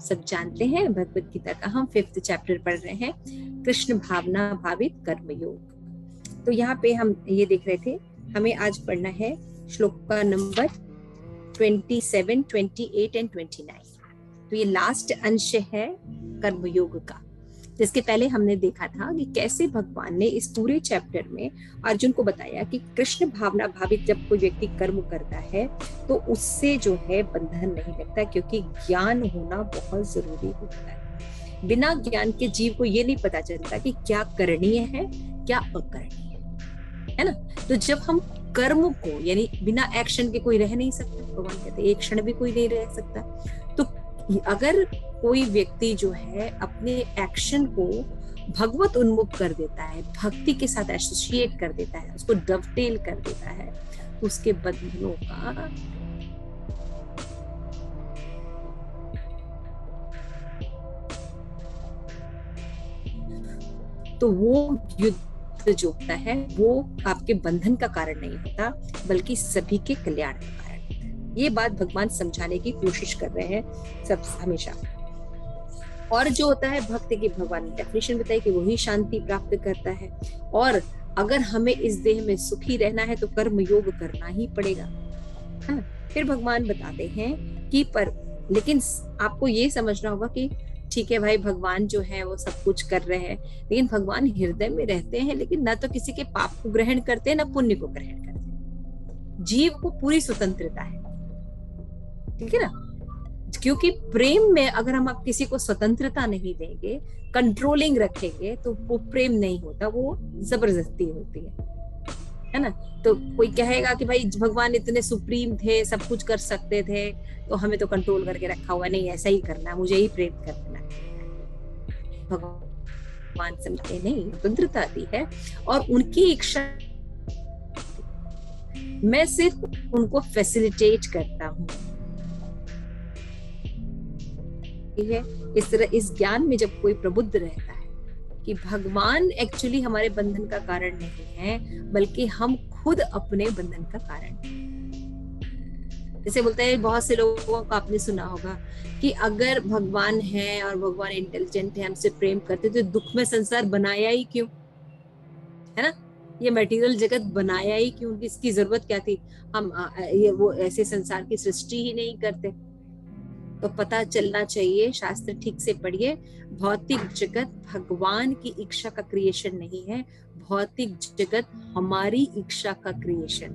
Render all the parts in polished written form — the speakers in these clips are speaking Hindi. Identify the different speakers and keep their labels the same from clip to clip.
Speaker 1: सब जानते हैं भगवत गीता का हम 5th चैप्टर पढ़ रहे हैं, कृष्ण भावना भावित कर्मयोग। तो यहाँ पे हम ये देख रहे थे, हमें आज पढ़ना है श्लोक का नंबर 27, 28 एंड 29। तो ये लास्ट अंश है कर्मयोग का, जिसके पहले हमने देखा था कि कैसे भगवान ने इस पूरे चैप्टर में अर्जुन को बताया कि कृष्ण भावना भावित जब कोई व्यक्ति कर्म करता है तो उससे जो है बंधन नहीं लगता, क्योंकि ज्ञान होना बहुत जरूरी होता है। बिना ज्ञान के जीव को ये नहीं पता चलता कि क्या करणीय है क्या अकरणीय है ना। तो जब हम कर्म को, यानी बिना एक्शन के कोई रह नहीं सकता, भगवान कहते एक क्षण भी कोई नहीं रह सकता। तो अगर कोई व्यक्ति जो है अपने एक्शन को भगवत उन्मुख कर देता है, भक्ति के साथ एसोसिएट कर देता है, उसको डवटेल कर देता है, तो उसके बंधनों का तो वो युद्ध जो होता है वो आपके बंधन का कारण नहीं होता, बल्कि सभी के कल्याण का कारण होता है। ये बात भगवान समझाने की कोशिश कर रहे हैं सब हमेशा। और जो होता है भक्त की, भगवान ने डेफिनेशन बताई कि वही शांति प्राप्त करता है। और अगर हमें इस देह में सुखी रहना है तो कर्म योग करना ही पड़ेगा, है ना। फिर भगवान बताते हैं कि पर लेकिन आपको ये समझना होगा कि ठीक है भाई, भगवान जो है वो सब कुछ कर रहे हैं, लेकिन भगवान हृदय में रहते हैं, लेकिन न तो किसी के पाप को ग्रहण करते हैं न पुण्य को ग्रहण करते हैं। जीव को पूरी स्वतंत्रता है, ठीक है ना। क्योंकि प्रेम में अगर हम आप किसी को स्वतंत्रता नहीं देंगे, कंट्रोलिंग रखेंगे, तो वो प्रेम नहीं होता, वो जबरदस्ती होती है ना। तो कोई कहेगा कि भाई भगवान इतने सुप्रीम थे, सब कुछ कर सकते थे, तो हमें तो कंट्रोल करके रखा हुआ, नहीं ऐसा ही करना, मुझे ही प्रेम करना। भगवान समझते नहीं, स्वतंत्रता दी है और उनकी इच्छा, मैं सिर्फ उनको फैसिलिटेट करता हूँ। है इस तरह इस ज्ञान में जब कोई प्रबुद्ध रहता है कि भगवान एक्चुअली हमारे बंधन का कारण नहीं है, बल्कि हम खुद अपने बंधन का कारण है। जैसे बोलते हैं बहुत से लोगों को आपने सुना होगा कि अगर भगवान है और भगवान इंटेलिजेंट है, हमसे प्रेम करते, तो दुख में संसार बनाया ही क्यों, है ना। ये मटेरियल जगत बनाया ही क्यों, इसकी जरूरत क्या थी। हम ये वो ऐसे संसार की सृष्टि ही नहीं करते। तो पता चलना चाहिए, शास्त्र ठीक से पढ़िए, भौतिक जगत भगवान की इच्छा का क्रिएशन नहीं है, भौतिक जगत हमारी इच्छा का क्रिएशन।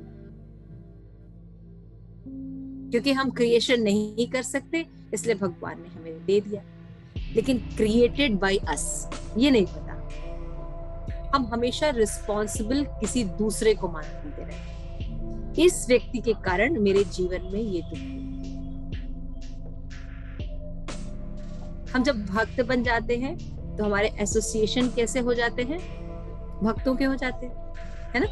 Speaker 1: क्योंकि हम क्रिएशन नहीं कर सकते, इसलिए भगवान ने हमें दे दिया, लेकिन क्रिएटेड बाय अस ये नहीं पता। हम हमेशा रिस्पॉन्सिबल किसी दूसरे को मानते रहे, इस व्यक्ति के कारण मेरे जीवन में ये दुख हुआ। हम जब भक्त बन जाते हैं तो हमारे एसोसिएशन कैसे हो जाते हैं, भक्तों के हो जाते हैं, है ना।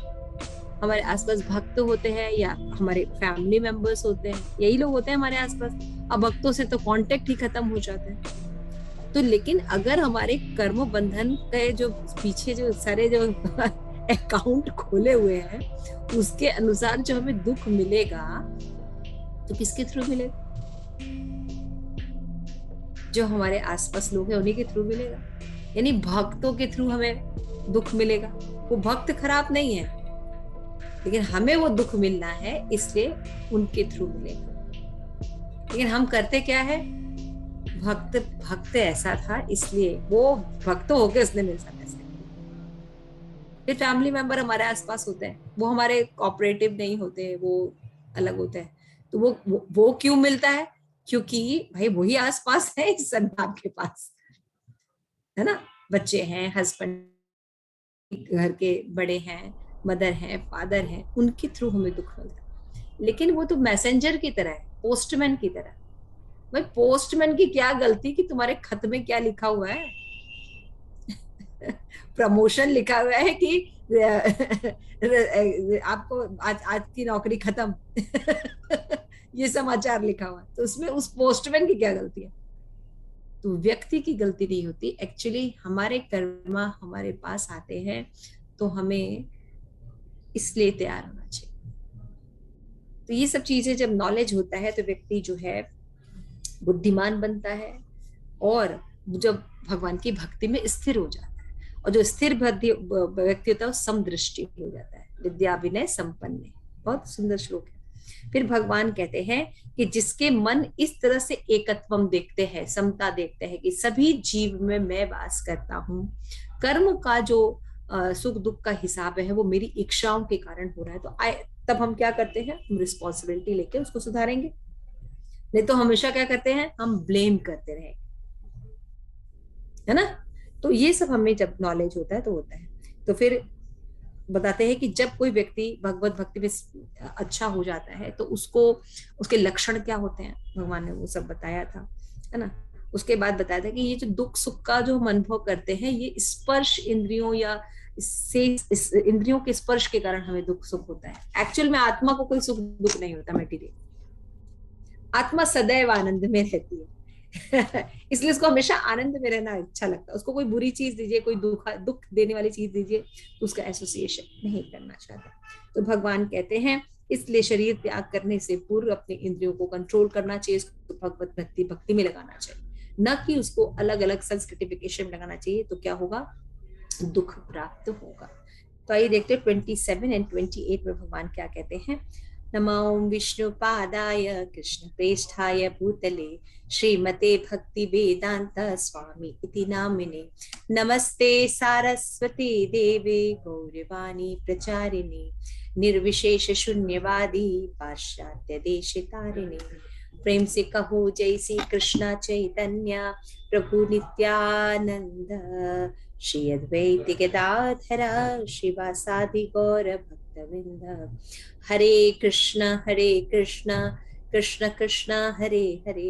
Speaker 1: हमारे आसपास भक्त होते हैं या हमारे फैमिली मेंबर्स होते हैं, यही लोग होते हैं हमारे आसपास। अब भक्तों से तो कांटेक्ट ही खत्म हो जाते हैं। तो लेकिन अगर हमारे कर्म बंधन के जो पीछे जो सारे जो अकाउंट खोले हुए हैं, उसके अनुसार जो हमें दुख मिलेगा, तो किसके थ्रू मिलेगा, जो हमारे आसपास लोग हैं उन्हीं के थ्रू मिलेगा। यानी भक्तों के थ्रू हमें दुख मिलेगा। वो भक्त खराब नहीं है, लेकिन हमें वो दुख मिलना है, इसलिए उनके थ्रू मिलेगा। लेकिन हम करते क्या है, भक्त भक्त ऐसा था इसलिए वो भक्त होके उसने मेरे साथ ऐसा। फिर फैमिली मेंबर हमारे आसपास होते हैं, वो हमारे कोऑपरेटिव नहीं होते, वो अलग होते हैं। तो वो क्यों मिलता है, क्योंकि भाई वही आसपास है इस संताप के पास, है ना। बच्चे हैं, हस्बैंड, घर के बड़े हैं, मदर हैं, फादर हैं, उनके थ्रू हमें दुख मिलता है। लेकिन वो तो मैसेंजर की तरह है, पोस्टमैन की तरह। भाई पोस्टमैन की क्या गलती कि तुम्हारे खत में क्या लिखा हुआ है, प्रमोशन लिखा हुआ है कि आपको आज की नौकरी खत्म ये समाचार लिखा हुआ है, तो उसमें उस पोस्टमैन की क्या गलती है। तो व्यक्ति की गलती नहीं होती, एक्चुअली हमारे कर्मा हमारे पास आते हैं, तो हमें इसलिए तैयार होना चाहिए। तो ये सब चीजें जब नॉलेज होता है तो व्यक्ति जो है बुद्धिमान बनता है, और जब भगवान की भक्ति में स्थिर हो जाता है, और जो स्थिर व्यक्ति होता है वो समदृष्टि हो जाता है, विद्या विनय संपन्न है। बहुत सुंदर श्लोक है। फिर भगवान कहते हैं कि जिसके मन इस तरह से एकत्वम देखते हैं, समता देखते हैं कि सभी जीव में मैं वास करता हूँ, कर्म का जो सुख दुख का हिसाब है वो मेरी इच्छाओं के कारण हो रहा है, तो तब हम क्या करते हैं, हम रिस्पॉन्सिबिलिटी लेके उसको सुधारेंगे। नहीं तो हमेशा क्या करते हैं, हम ब्लेम करते रहे, है ना। तो ये सब हमें जब नॉलेज होता है तो होता है। तो फिर बताते हैं कि जब कोई व्यक्ति भगवत भक्ति में अच्छा हो जाता है तो उसको, उसके लक्षण क्या होते हैं, भगवान ने वो सब बताया था, है ना। उसके बाद बताया था कि ये जो दुख सुख का जो हम अनुभव करते हैं, ये स्पर्श इंद्रियों या से इस इंद्रियों के स्पर्श के कारण हमें दुख सुख होता है। एक्चुअल में आत्मा को कोई सुख दुख नहीं होता, मटेरियल आत्मा सदैव आनंद में रहती है। इसलिए उसको हमेशा आनंद में रहना अच्छा लगता है। उसको कोई बुरी चीज दीजिए, कोई दुख देने वाली चीज दीजिए, तो उसका एसोसिएशन नहीं करना चाहता। तो भगवान कहते हैं इसलिए शरीर त्याग करने से पूर्व अपने इंद्रियों को कंट्रोल करना चाहिए, उसको भगवत भक्ति में लगाना चाहिए, न कि उसको अलग अलग संस्कृतिफिकेशन में लगाना चाहिए। तो क्या होगा, दुख प्राप्त होगा। तो आइए देखते हैं 27 एंड 28 में भगवान क्या कहते हैं। नमो विष्णुपादाय कृष्णप्रेष्ठाय भूतले श्रीमते भक्ति वेदांत स्वामी इति नामिने नमस्ते सारस्वती देवे गौरवाणी प्रचारिणे निर्विशेष शून्यवादी पाश्चात्य देश तारिणे प्रेम से कहो जय श्री कृष्ण चैतन्य प्रभु नित्यानंद श्री अद्वैत गदाधर शिवासादि गौर भक्तवृंद हरे कृष्ण कृष्ण कृष्ण हरे हरे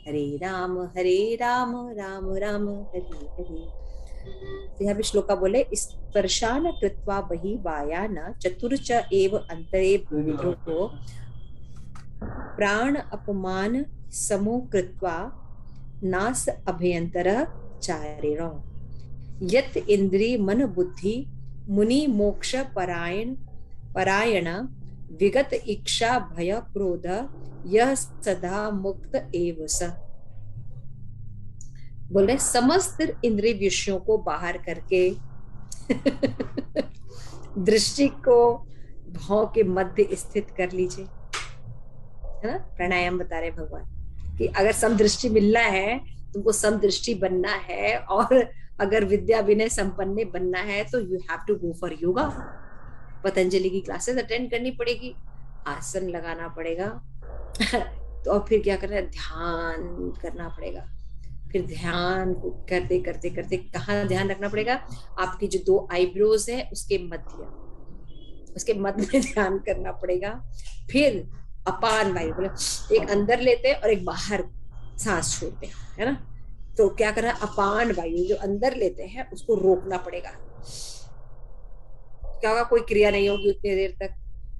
Speaker 1: हरे राम राम राम हरे हरे। तो यहाँ भी श्लोका बोले स्पर्शान कृत्वा बहि वायान चतुर्च एव अंतरे भूद्रो प्राण अपमान समो कृत्वा नास अभयंतर चारिणो यत इंद्रिय मन बुद्धि मुनि मोक्ष परायण विगत इच्छा भय क्रोध यह सदा मुक्त एव स। बोल रहे समस्त इंद्रिय विषयों को बाहर करके दृष्टि को भाव के मध्य स्थित कर लीजिए, है ना। प्राणायाम बता रहे भगवान कि अगर समदृष्टि मिलना है, तुमको समदृष्टि बनना है, और अगर विद्या विनय संपन्न बनना है तो you have to go for yoga. Patanjali की क्लासेस अटेंड करनी पड़ेगी, आसन लगाना पड़ेगा। तो और फिर क्या करना है, ध्यान करना पड़ेगा। फिर ध्यान को करते करते करते कहाँ ध्यान रखना पड़ेगा, आपकी जो दो आईब्रोज है उसके मध्य में ध्यान करना पड़ेगा। फिर अपान वायु, बोले एक अंदर लेते हैं और एक बाहर सांस छोड़ते हैं, है ना। तो क्या करना है, अपान वायु जो अंदर लेते हैं उसको रोकना पड़ेगा। क्या होगा, कोई क्रिया नहीं होगी उतनी देर तक।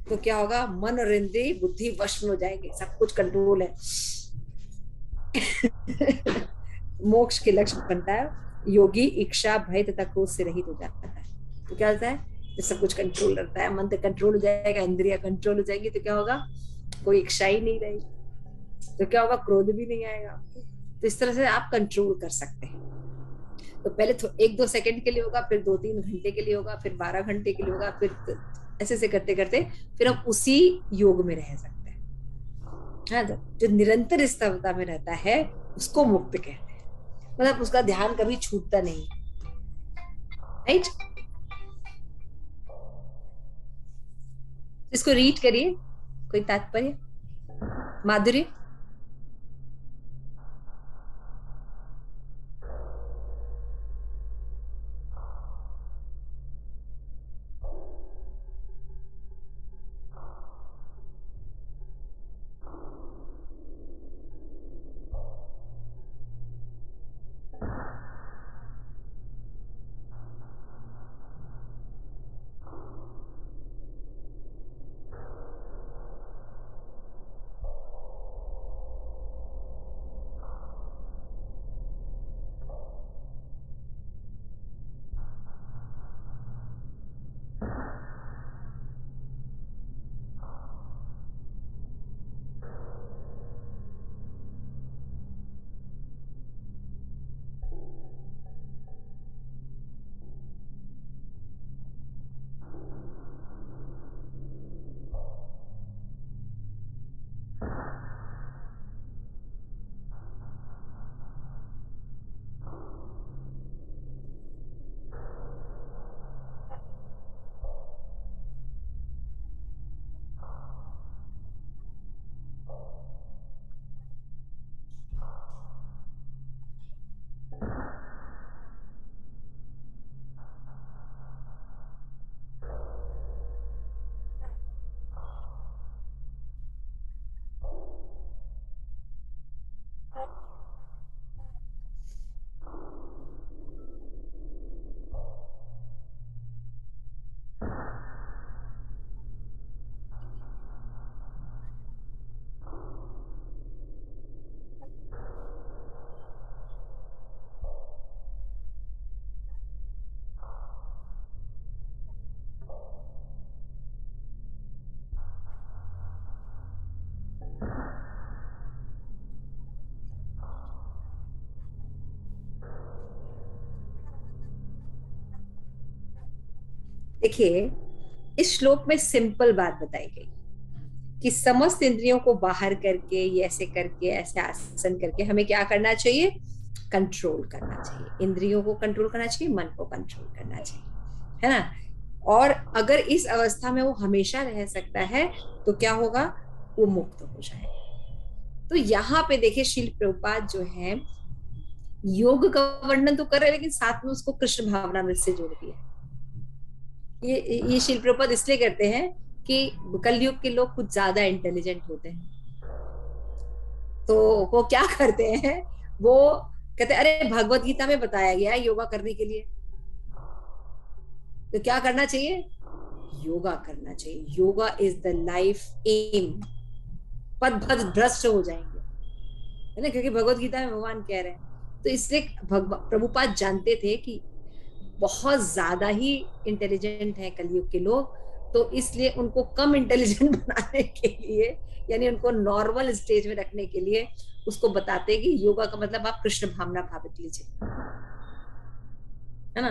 Speaker 1: तो क्या होगा, मन और इंद्रिय बुद्धि वश में हो जाएंगे, सब कुछ कंट्रोल है। मोक्ष के लक्ष्य बनता है, योगी इच्छा भय तथा क्रोध से रहित हो जाता है। तो क्या होता है, तो सब कुछ कंट्रोल रहता है, मन तो कंट्रोल हो जाएगा, इंद्रिया कंट्रोल हो जाएगी, तो क्या होगा, कोई इच्छा ही नहीं रहेगी, तो क्या होगा, क्रोध भी नहीं आएगा आपको। तो इस तरह से आप कंट्रोल कर सकते हैं। तो पहले 1-2 सेकंड के लिए होगा, फिर 2-3 घंटे के लिए होगा, फिर 12 घंटे के लिए होगा, फिर ऐसे से करते करते फिर हम उसी योग में रह सकते हैं। हाँ, तो जो निरंतर स्तब्धता में रहता है उसको मुक्त कहते हैं, मतलब उसका ध्यान कभी छूटता नहीं, राइट। इसको रीड करिए, कोई तात्पर्य, माधुरी। देखिए, इस श्लोक में सिंपल बात बताई गई कि समस्त इंद्रियों को बाहर करके, ये ऐसे करके, ऐसे आसन करके हमें क्या करना चाहिए? कंट्रोल करना चाहिए। इंद्रियों को कंट्रोल करना चाहिए, मन को कंट्रोल करना चाहिए, है ना? और अगर इस अवस्था में वो हमेशा रह सकता है तो क्या होगा? वो मुक्त हो जाएगा। तो यहाँ पे देखिए, शील प्रभुपाद जो है योग का वर्णन तो कर रहे हैं, लेकिन साथ में उसको कृष्ण भावनामृत से जोड़ दिया। ये शील प्रभुपाद इसलिए करते हैं कि कलयुग के लोग कुछ ज्यादा इंटेलिजेंट होते हैं, तो वो क्या करते हैं, वो कहते हैं अरे भगवत गीता में बताया गया है योगा करने के लिए, तो क्या करना चाहिए? योगा करना चाहिए। Yoga is the life aim. पद भद भ्रष्ट हो जाएंगे, है ना, क्योंकि भगवत गीता में भगवान कह रहे हैं। तो इसलिए प्रभुपाद जानते थे कि बहुत ज्यादा ही इंटेलिजेंट है कलयुग के लोग, तो इसलिए उनको कम इंटेलिजेंट बनाने के लिए, यानी उनको नॉर्मल स्टेज में रखने के लिए उसको बताते कि योगा का मतलब आप कृष्ण भावना भावित लीजिए, है ना।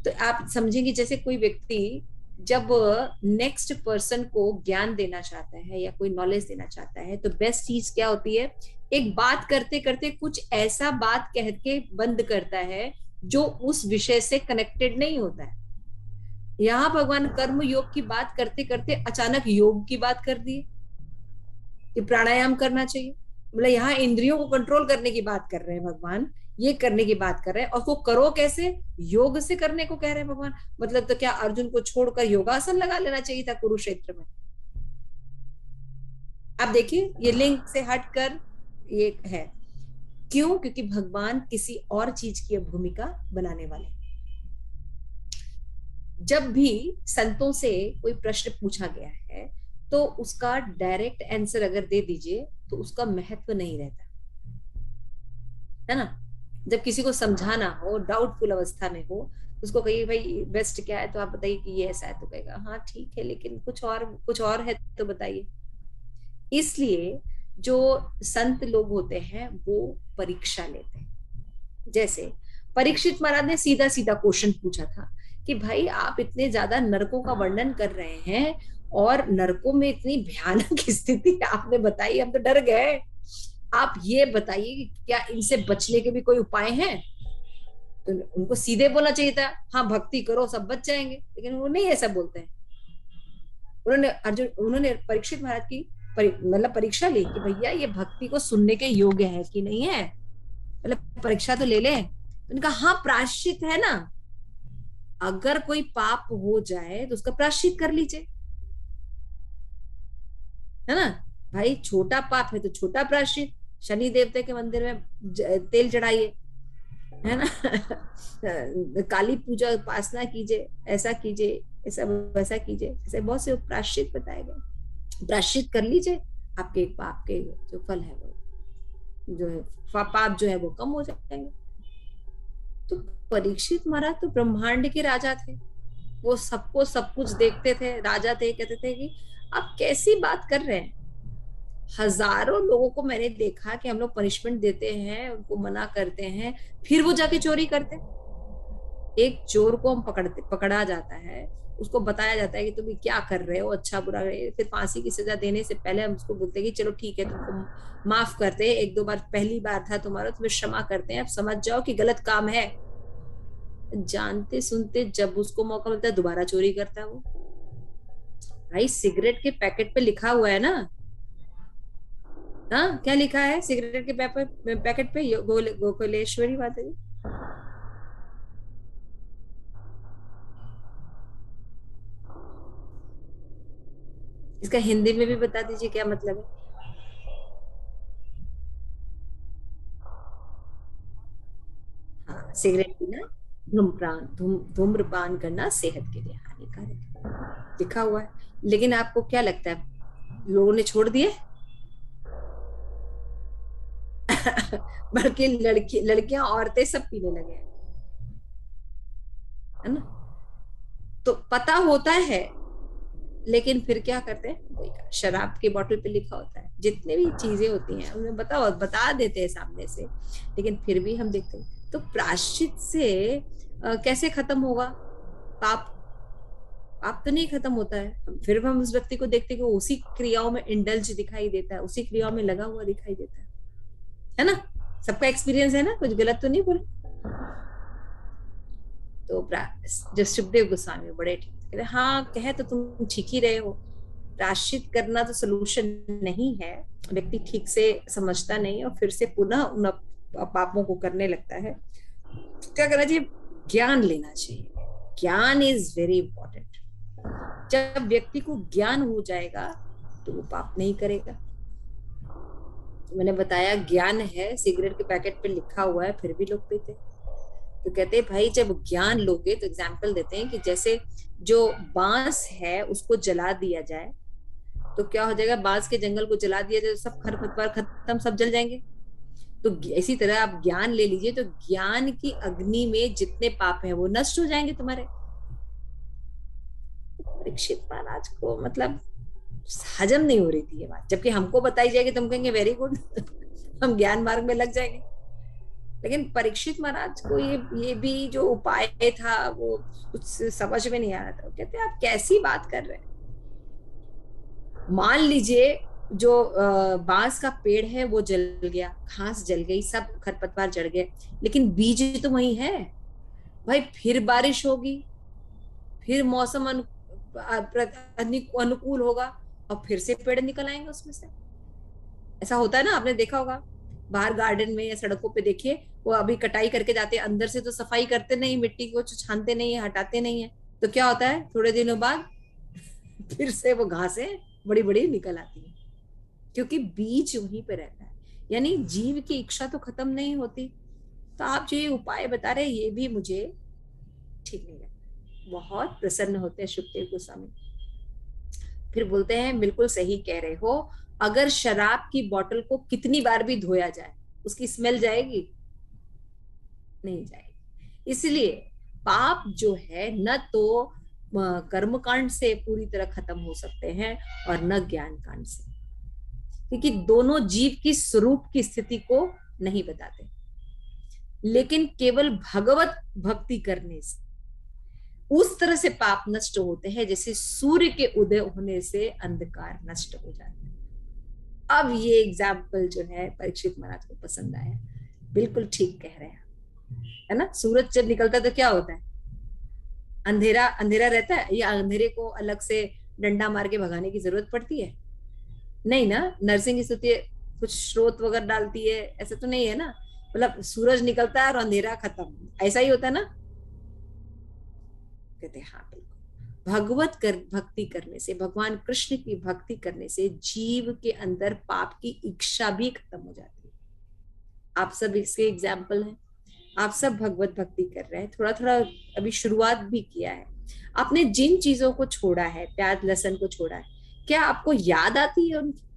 Speaker 1: तो आप समझेंगे जैसे कोई व्यक्ति जब नेक्स्ट पर्सन को ज्ञान देना चाहता है या कोई नॉलेज देना चाहता है, तो बेस्ट चीज क्या होती है? एक बात करते करते कुछ ऐसा बात कह के बंद करता है जो उस विषय से कनेक्टेड नहीं होता है। यहाँ भगवान कर्म योग की बात करते करते अचानक योग की बात कर दी कि प्राणायाम करना चाहिए। मतलब यहाँ इंद्रियों को कंट्रोल करने की बात कर रहे हैं भगवान, ये करने की बात कर रहे हैं, और वो करो कैसे? योग से करने को कह रहे हैं भगवान। मतलब तो क्या अर्जुन को छोड़कर योगासन लगा लेना चाहिए था कुरुक्षेत्र में? आप देखिए, ये लिंग से हटकर ये है। क्यों? क्योंकि भगवान किसी और चीज की भूमिका बनाने वाले। जब भी संतों से कोई प्रश्न पूछा गया है तो उसका डायरेक्ट आंसर अगर दे दीजिए तो उसका महत्व नहीं रहता, है ना। जब किसी को समझाना हो, डाउटफुल अवस्था में हो, तो उसको कहिए भाई बेस्ट क्या है, तो आप बताइए कि ये ऐसा है, तो कहेगा हाँ ठीक है, लेकिन कुछ और है तो बताइए। इसलिए जो संत लोग होते हैं वो परीक्षा लेते हैं। जैसे परीक्षित महाराज ने सीधा सीधा क्वेश्चन पूछा था कि भाई आप इतने ज्यादा नरकों का वर्णन कर रहे हैं और नरकों में इतनी भयानक स्थिति आपने बताई, हम तो डर गए। आप ये बताइए कि क्या इनसे बचने के भी कोई उपाय हैं? तो उनको सीधे बोलना चाहिए था, हाँ भक्ति करो सब बच जाएंगे, लेकिन वो नहीं ऐसा बोलते हैं। उन्होंने परीक्षित महाराज की मतलब परीक्षा ली कि भैया ये भक्ति को सुनने के योग्य है कि नहीं है, मतलब परीक्षा तो ले ले। उन्होंने कहा हाँ प्रायश्चित है ना, अगर कोई पाप हो जाए तो उसका प्रायश्चित कर लीजिए, है ना। भाई छोटा पाप है तो छोटा प्रायश्चित, शनि देवते के मंदिर में तेल चढ़ाइए, है ना। काली पूजा उपासना कीजिए, ऐसा कीजिए, ऐसा वैसा कीजिए, ऐसे बहुत से प्रायश्चित बताए गए। प्रायश्चित कर लीजिए, आपके पाप के जो फल है वो जो है, पाप जो है वो कम हो जाएंगे। तो परीक्षित महाराज तो ब्रह्मांड के राजा थे, वो सबको सब कुछ देखते थे, राजा थे। कहते थे कि आप कैसी बात कर रहे हैं, हजारों लोगों को मैंने देखा कि हम लोग पनिशमेंट देते हैं, उनको मना करते हैं, फिर वो जाके चोरी करते। एक चोर को हम पकड़ा जाता है, उसको बताया जाता है कि तुम क्या कर रहे हो, अच्छा बुरा रहे, फिर फांसी की सजा देने से पहले हम उसको बोलते हैं कि चलो ठीक है तुमको माफ करते हैं, एक दो बार पहली बार था तुम्हारा, तुम्हें क्षमा करते हैं, अब समझ जाओ कि गलत काम है। जानते सुनते जब उसको मौका मिलता है दोबारा चोरी करता है वो। भाई सिगरेट के पैकेट पे लिखा हुआ है ना, हाँ क्या लिखा है सिगरेट के पैकेट पे? गोकुलेश्वरी माता जी। इसका हिंदी में भी बता दीजिए क्या मतलब है? हाँ, सिगरेट पीना, धूम्रपान करना सेहत के लिए हानिकारक है, लिखा हुआ है। लेकिन आपको क्या लगता है लोगों ने छोड़ दिए? बल्कि लड़कियां औरतें सब पीने लगे हैं, है ना। तो पता होता है, लेकिन फिर क्या करते हैं, वही शराब की बोतल पे लिखा होता है, जितने भी चीजें होती हैं उन्हें बता देते हैं सामने से, लेकिन फिर भी हम देखते हैं। तो प्रायश्चित से कैसे खत्म होगा पाप? पाप तो नहीं खत्म होता है, फिर हम उस व्यक्ति को देखते हैं कि वो उसी क्रियाओं में इंडल्ज दिखाई देता है, उसी क्रियाओं में लगा हुआ दिखाई देता है ना। सबका एक्सपीरियंस है ना, कुछ गलत तो नहीं बोले। तो जो सुखदेव गोस्वामी बड़े ठीक कहते, हाँ कहे तो तुम ठीक ही रहे हो, प्रायश्चित करना तो सोल्यूशन नहीं है। व्यक्ति ठीक से समझता नहीं और फिर से पुनः उन पापों को करने लगता है। क्या करना चाहिए? ज्ञान लेना चाहिए। ज्ञान इज वेरी इंपॉर्टेंट। जब व्यक्ति को ज्ञान हो जाएगा तो वो पाप नहीं करेगा। तो मैंने बताया ज्ञान है, सिगरेट के पैकेट पे लिखा हुआ है फिर भी लोग पीते। तो कहते हैं भाई जब ज्ञान लोगे, तो एग्जाम्पल देते हैं कि जैसे जो बांस है उसको जला दिया जाए तो क्या हो जाएगा, बांस के जंगल को जला दिया जाए तो सब खरपतवार खत्म, सब जल जाएंगे। तो इसी तरह आप ज्ञान ले लीजिए, तो ज्ञान की अग्नि में जितने पाप हैं वो नष्ट हो जाएंगे तुम्हारे। परीक्षित महाराज को मतलब हजम नहीं हो रही थी ये बात, जबकि हमको बताई जाएगी तो हम कहेंगे वेरी गुड हम ज्ञान मार्ग में लग जाएंगे। लेकिन परीक्षित महाराज को ये भी जो उपाय था वो कुछ समझ में नहीं आ रहा था। कहते आप कैसी बात कर रहे हैं? मान लीजिए जो बांस का पेड़ है वो जल गया, घास जल गई, सब खरपतवार जड़ गए, लेकिन बीज तो वही है भाई। फिर बारिश होगी, फिर मौसम अनुकूल होगा और फिर से पेड़ निकल आएंगे उसमें से। ऐसा होता है ना, आपने देखा होगा बाहर गार्डन में या सड़कों पे देखिए, वो अभी कटाई करके जाते हैं, अंदर से तो सफाई करते नहीं, मिट्टी को छानते नहीं है, हटाते नहीं है, तो क्या होता है थोड़े दिनों बाद फिर से वो घासें बड़ी बड़ी निकल आती है, क्योंकि बीज वहीं पे रहता है। यानी जीव की इच्छा तो खत्म नहीं होती। तो आप जो ये उपाय बता रहे हैं ये भी मुझे ठीक नहीं लगता। बहुत प्रसन्न होते हैं सुखदेव गोस्वामी। फिर बोलते हैं बिल्कुल सही कह रहे हो, अगर शराब की बोतल को कितनी बार भी धोया जाए उसकी स्मेल जाएगी? नहीं जाएगी। इसलिए पाप जो है न तो कर्म कांड से पूरी तरह खत्म हो सकते हैं और न ज्ञान कांड से, क्योंकि दोनों जीव की स्वरूप की स्थिति को नहीं बताते। लेकिन केवल भगवत भक्ति करने से उस तरह से पाप नष्ट होते हैं जैसे सूर्य के उदय होने से अंधकार नष्ट हो जाता है। अब ये एग्जाम्पल जो है परीक्षित महाराज को पसंद आया। बिल्कुल ठीक कह रहे हैं, है ना। सूरज जब निकलता है तो क्या होता है? अंधेरा अंधेरा रहता है, या अंधेरे को अलग से डंडा मार के भगाने की जरूरत पड़ती है? नहीं ना। नरसिंह स्तुति कुछ स्रोत वगैरह डालती है, ऐसा तो नहीं है ना। मतलब सूरज निकलता है और अंधेरा खत्म, ऐसा ही होता है ना। कहते हाँ बिल्कुल। भक्ति करने से, भगवान कृष्ण की भक्ति करने से जीव के अंदर पाप की इच्छा भी खत्म हो जाती है। आप सब इसके एग्जाम्पल हैं। आप सब भगवत भक्ति कर रहे हैं, थोड़ा थोड़ा अभी शुरुआत भी किया है। आपने जिन चीजों को छोड़ा है, प्याज लहसुन को छोड़ा है, क्या आपको याद आती है उनकी?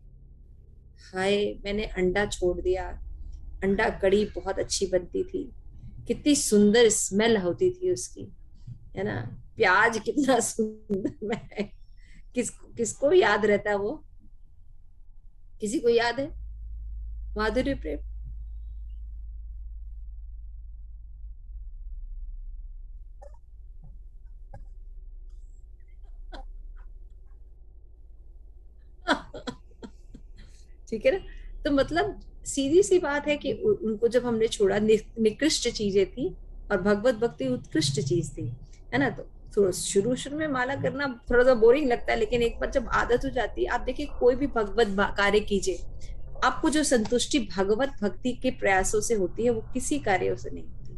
Speaker 1: हाय मैंने अंडा छोड़ दिया, अंडा कड़ी बहुत अच्छी बनती थी, कितनी सुंदर स्मेल होती थी उसकी, है ना। प्याज कितना सुंदर मैं किसको याद रहता है वो? किसी को याद है माधुर्य प्रेम? ठीक है ना। तो मतलब सीधी सी बात है कि उनको जब हमने छोड़ा, निकृष्ट चीजें थी और भगवत भक्ति उत्कृष्ट चीज थी, है ना। तो थोड़ा शुरू शुरू में माला करना थोड़ा सा बोरिंग लगता है, लेकिन एक बार जब आदत हो जाती है, आप देखिए कोई भी भगवत कार्य कीजिए, आपको जो संतुष्टि भगवत भक्ति के प्रयासों से होती है वो किसी कार्यों से नहीं होती।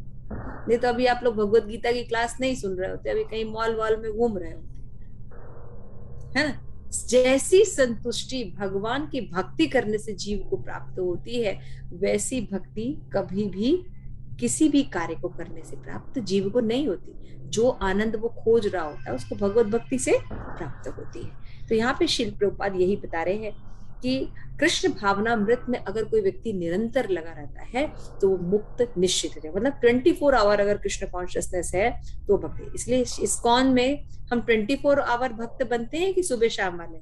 Speaker 1: नहीं तो अभी आप लोग भगवत गीता की क्लास नहीं सुन रहे होते, अभी कहीं मॉल वॉल में घूम रहे होते, है ना। जैसी संतुष्टि भगवान की भक्ति करने से जीव को प्राप्त होती है, वैसी भक्ति कभी भी किसी भी कार्य को करने से प्राप्त जीव को नहीं होती। जो आनंद वो खोज रहा होता है उसको भगवत भक्ति से प्राप्त होती है। तो यहाँ पे शिल प्रभुपाद यही बता रहे हैं कि कृष्ण भावनामृत में अगर कोई व्यक्ति निरंतर लगा रहता है तो वो मुक्त निश्चित है। मतलब 24 आवर अगर कृष्ण कॉन्शियसनेस है तो भक्ति। इसलिए इस्कॉन में हम 24 आवर भक्त बनते हैं कि सुबह शाम वाले,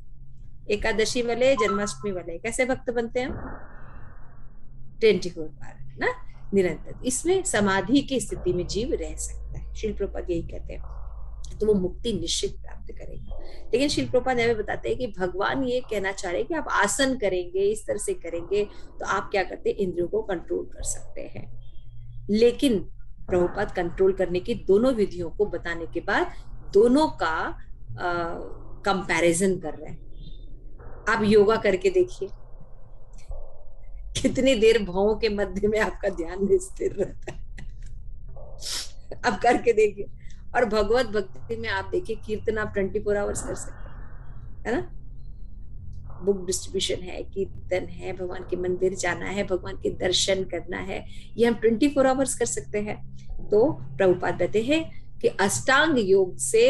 Speaker 1: एकादशी वाले, जन्माष्टमी वाले, कैसे भक्त बनते हैं? 24 आवर ना, निरंतर। इसमें समाधि की स्थिति में जीव रह सकता है, शिल प्रभुपाद यही कहते हैं। तो वो मुक्ति निश्चित प्राप्त करेगी। लेकिन शिल प्रभुपाद हमें बताते हैं कि भगवान ये कहना चाह रहे हैं कि आप आसन करेंगे, इस तरह से करेंगे तो आप क्या करते हैं, इंद्रियों को कंट्रोल कर सकते हैं। लेकिन प्रभुपाद कंट्रोल करने की दोनों विधियों को बताने के बाद दोनों का कंपैरिजन कर रहे हैं। आप योगा करके देखिए, कितनी देर भावों के मध्य में आपका ध्यान स्थिर रहता है। आप करके देखिए। और भगवत भक्ति में आप देखिए, कीर्तन आप 24 आवर्स कर सकते हैं, है ना। बुक डिस्ट्रीब्यूशन है, कीर्तन है, भगवान के मंदिर जाना है, भगवान के दर्शन करना है, ये हम 24 आवर्स कर सकते हैं। तो प्रभुपाद कहते हैं कि अष्टांग योग से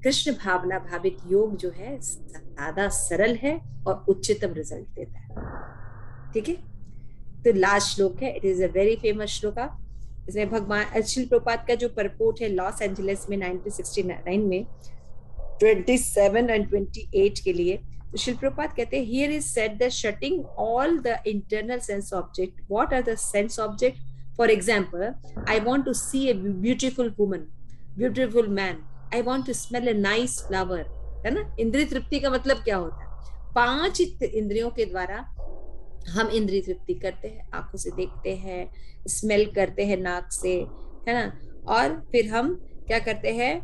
Speaker 1: कृष्ण भावना भावित योग जो है ज्यादा सरल है और उच्चतम रिजल्ट देता है। ठीक है, तो लास्ट श्लोक है, it is a very famous shloka. इसमें भगवान शिल प्रभुपाद का जो परपोर्ट है लॉस एंजलिस में 1969 में 27 एंड 28 के लिए, तो शिल प्रभुपाद कहते हैं, here is said the shutting all the internal sense object. What are the sense object? For example, I want to see a beautiful woman, beautiful man, I want to smell a nice flower, है ना। इंद्रिय तृप्ति का मतलब क्या होता है? 5 इंद्रियों के द्वारा हम इंद्रिय तृप्ति करते हैं, आंखों से देखते हैं, स्मेल करते हैं नाक से, है ना, और फिर हम क्या करते हैं,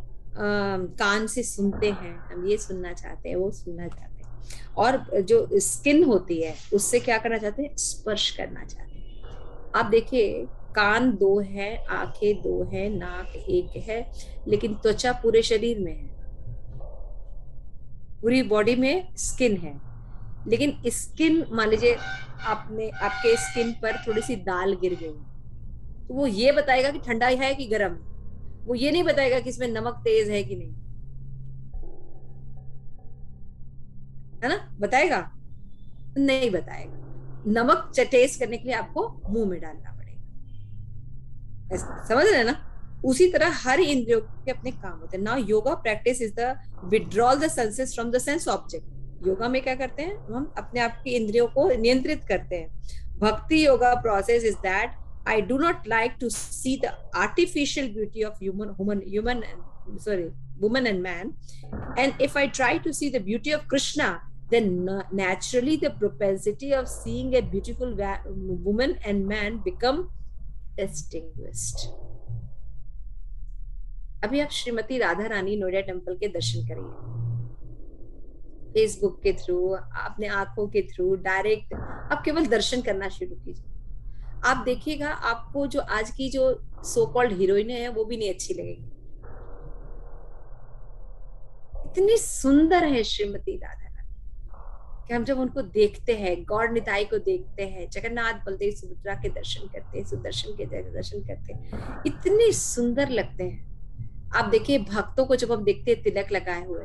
Speaker 1: कान से सुनते हैं, हम ये सुनना चाहते हैं, वो सुनना चाहते हैं, और जो स्किन होती है उससे क्या करना चाहते हैं, स्पर्श करना चाहते हैं। आप देखिए, कान 2 है, आंखें 2 है, नाक 1 है, लेकिन त्वचा पूरे शरीर में है, पूरी बॉडी में स्किन है। लेकिन स्किन, मान लीजिए आपके स्किन पर थोड़ी सी दाल गिर गई, तो वो ये बताएगा कि ठंडा है कि गर्म, वो ये नहीं बताएगा कि इसमें नमक तेज है कि नहीं, है ना। बताएगा? नहीं बताएगा। नमक टेस्ट करने के लिए आपको मुंह में डालना पड़ेगा, समझ रहे हैं ना। उसी तरह हर इंद्रियों के अपने काम होते हैं। Now yoga practice is the withdrawal the senses from the sense object. Yoga में क्या करते हैं, हम अपने आप की इंद्रियों को नियंत्रित करते हैं। भक्ति yoga process is that I do not like to see the artificial beauty of woman and man. And if I try to see the beauty of Krishna, then naturally the propensity of seeing a beautiful woman and man become extinguished. अभी आप श्रीमती राधा रानी नोएडा टेम्पल के दर्शन करिए, फेसबुक के थ्रू, अपने आंखों के थ्रू, डायरेक्ट आप केवल दर्शन करना शुरू कीजिए। आप देखिएगा, आपको जो आज की जो सो कॉल्ड हीरोइन है वो भी नहीं अच्छी लगेगी। इतनी सुंदर है श्रीमती राधा रानी कि हम जब उनको देखते हैं, गौर निताई को देखते हैं, जगन्नाथ बलदेव सुभद्रा के दर्शन करते हैं, सुदर्शन के दर्शन करते हैं, इतने सुंदर लगते हैं। आप देखिए, भक्तों को जब हम देखते हैं तिलक लगाए हुए,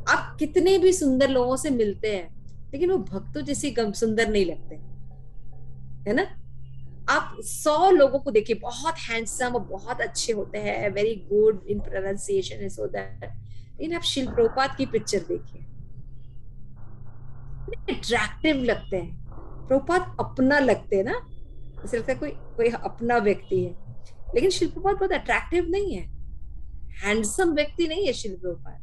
Speaker 1: आप कितने भी सुंदर लोगों से मिलते हैं, लेकिन वो भक्तों जैसी सुंदर नहीं लगते, है ना। आप 100 लोगों को देखिए, बहुत हैंडसम और बहुत अच्छे होते हैं, very good in pronunciation and so that, लेकिन आप शिल प्रभुपाद की पिक्चर देखिए, अट्रैक्टिव लगते हैं। प्रभुपाद अपना लगते हैं ना, जैसे लगता है कोई कोई अपना व्यक्ति है। लेकिन शिल प्रभुपाद बहुत अट्रैक्टिव नहीं है, हैंडसम व्यक्ति नहीं है शिल प्रभुपाद,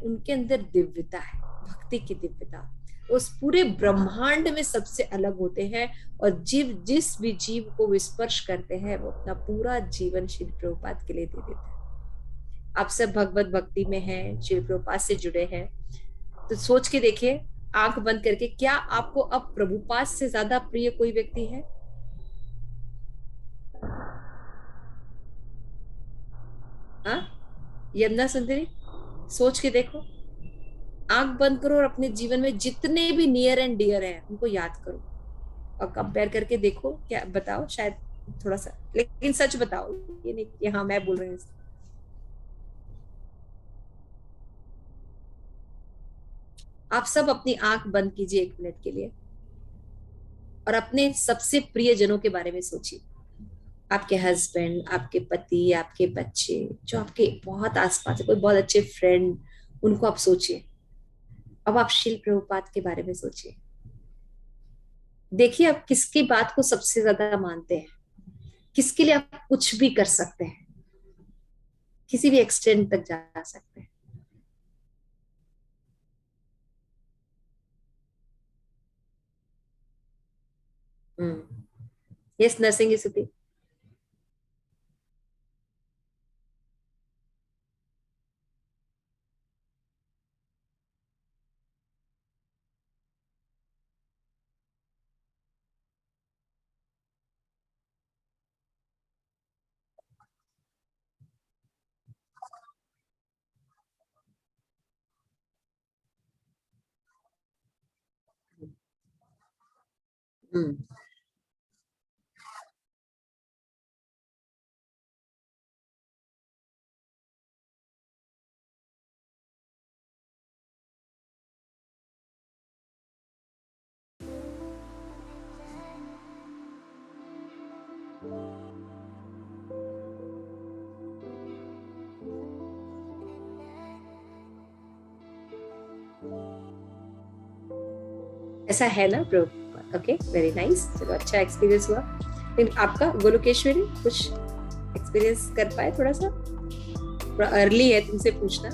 Speaker 1: उनके अंदर दिव्यता है, भक्ति की दिव्यता। उस पूरे ब्रह्मांड में सबसे अलग होते हैं, और जीव जिस भी जीव को स्पर्श करते हैं वो अपना पूरा जीवन श्री प्रभुपाद के लिए दे देते हैं। आप सब भगवत भक्ति में हैं, श्री प्रभुपाद से जुड़े हैं, तो सोच के देखिए, आंख बंद करके, क्या आपको अब प्रभुपाद से ज्यादा प्रिय कोई व्यक्ति है? हाँ, यमुना सुंदरी, सोच के देखो, आंख बंद करो और अपने जीवन में जितने भी नियर एंड डियर हैं उनको याद करो और कंपेयर करके देखो, क्या बताओ, शायद थोड़ा सा, लेकिन सच बताओ, ये नहीं कि हाँ मैं बोल रही हूँ। आप सब अपनी आंख बंद कीजिए 1 मिनट के लिए और अपने सबसे प्रिय जनों के बारे में सोचिए। आपके हस्बैंड, आपके पति, आपके बच्चे, जो आपके बहुत आसपास है, कोई बहुत अच्छे फ्रेंड, उनको आप सोचिए। अब आप शिल प्रभुपाद के बारे में सोचिए, देखिए आप किसकी बात को सबसे ज्यादा मानते हैं, किसके लिए आप कुछ भी कर सकते हैं। किसी भी एक्सटेंट तक जा सकते हैं। हम्म। यस, नर्सिंग स्थिति। हम्म। ऐसा है ना ब्रो। ओके, वेरी नाइस, चलो अच्छा एक्सपीरियंस हुआ। लेकिन आपका गोलोकेश्वरी कुछ एक्सपीरियंस कर पाए थोड़ा सा? थोड़ा अर्ली है तुमसे पूछना।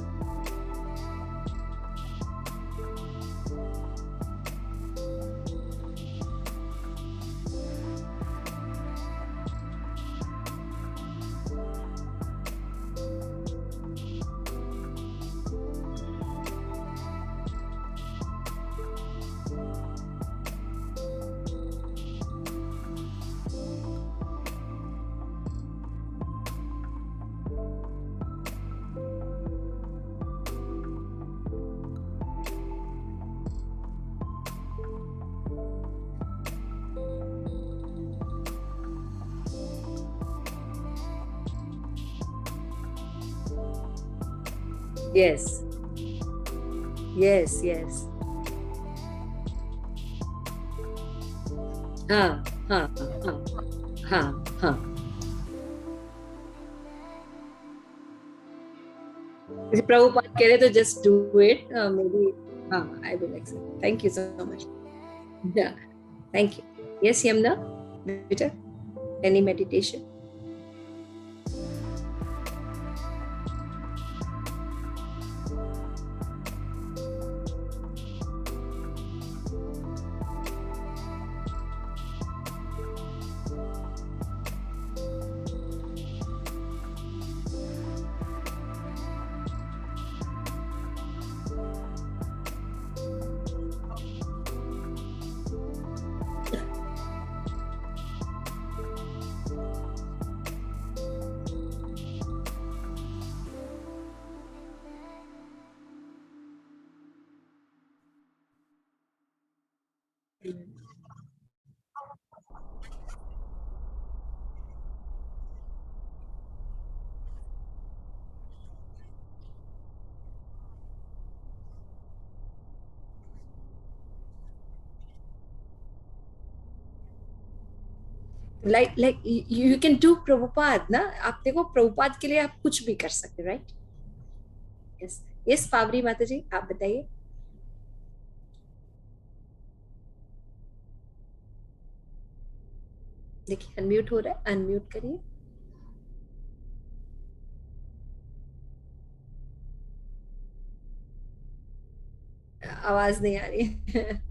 Speaker 1: Yes, yes, yes. हाँ, हाँ, हाँ, हाँ, हाँ। जैसे प्रभुपाद कह रहे तो just do it maybe. हाँ, I will accept, thank you so much. Thank you. Yes Yamuna, बेटा, any meditation? Like like you can do Prabhupada ना। आप देखो, प्रभुपाद के लिए आप कुछ भी कर सकते, राइट? यस। यस, पावरी माता जी, आप बताइए। देखिए, अनम्यूट हो रहा है, अनम्यूट करिए। आवाज नहीं आ रही है।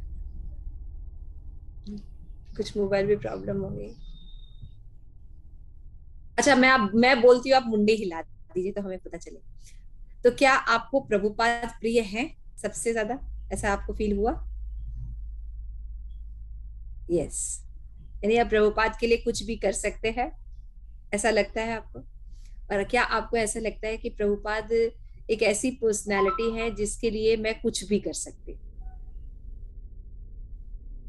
Speaker 1: कुछ मोबाइल में प्रॉब्लम हो गई। अच्छा, मैं बोलती हूँ, आप मुंडी हिला दीजिए तो हमें पता चले। तो क्या आपको प्रभुपाद प्रिय है सबसे ज्यादा? ऐसा आपको फील हुआ? यस। यानी आप प्रभुपाद के लिए कुछ भी कर सकते हैं, ऐसा लगता है आपको? और क्या आपको ऐसा लगता है कि प्रभुपाद एक ऐसी पर्सनालिटी है जिसके लिए मैं कुछ भी कर सकती हूँ,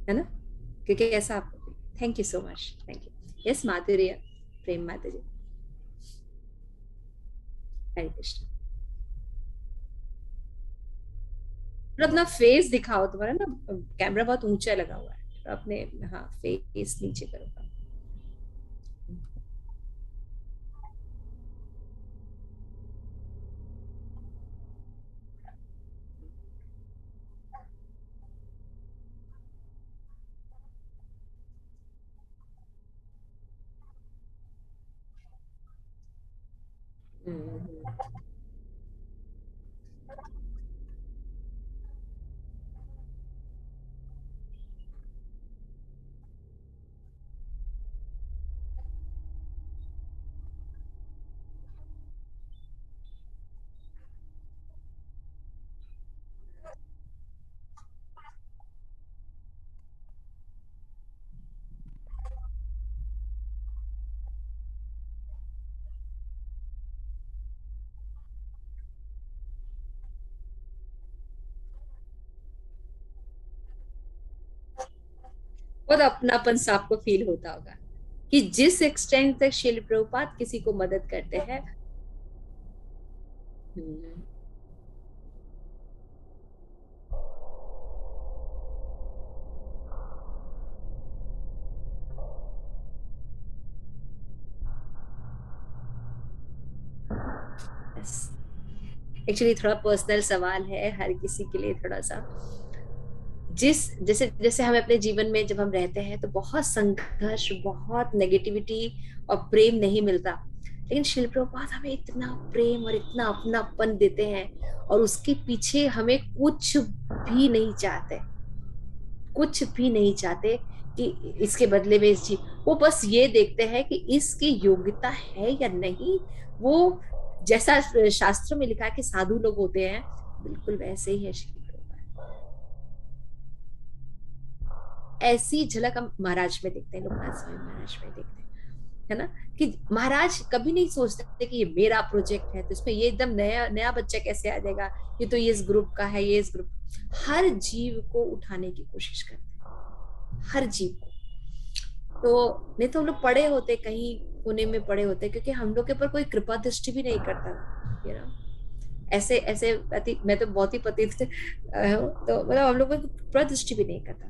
Speaker 1: है ना? क्योंकि ऐसा आपको। Thank you so much, thank you. Yes, माधुर्य, प्रेम माता जी। हरे कृष्ण। और अपना फेस दिखाओ, तुम्हारा ना कैमरा बहुत ऊंचा लगा हुआ है, तो अपने, हाँ, फेस नीचे करो। बहुत अपनापन सा आपको फील होता होगा कि जिस एक्सटेंट तक शिल प्रभुपाद किसी को मदद करते हैं। हम्म, एक्चुअली थोड़ा पर्सनल सवाल है हर किसी के लिए थोड़ा सा। जिस जैसे जैसे हमें अपने जीवन में जब हम रहते हैं तो बहुत संघर्ष, बहुत नेगेटिविटी और प्रेम नहीं मिलता, लेकिन शिल प्रभुपाद हमें इतना प्रेम और इतना अपनापन देते हैं, और उसके पीछे हमें कुछ भी नहीं चाहते, कुछ भी नहीं चाहते कि इसके बदले में इस चीज, वो बस ये देखते हैं कि इसकी योग्यता है या नहीं। वो जैसा शास्त्रों में लिखा है कि साधु लोग होते हैं, बिल्कुल वैसे ही है श्री प्रभुपाद। ऐसी झलक हम महाराज में देखते हैं, लोकनाथ स्वामी महाराज में देखते हैं, है ना, कि महाराज कभी नहीं सोचते कि ये मेरा प्रोजेक्ट है तो इसमें ये एकदम नया नया बच्चा कैसे आ जाएगा, ये तो ये इस ग्रुप का है, ये इस ग्रुप। हर जीव को उठाने की कोशिश करते हैं, हर जीव को। तो नहीं तो हम लोग पड़े होते कहीं कोने में पड़े होते, क्योंकि हम लोग के ऊपर कोई कृपा दृष्टि भी नहीं करता, यू नो। ऐसे ऐसे मैं तो बहुत ही पतित तो मतलब हम लोग को कृपा दृष्टि भी नहीं करता।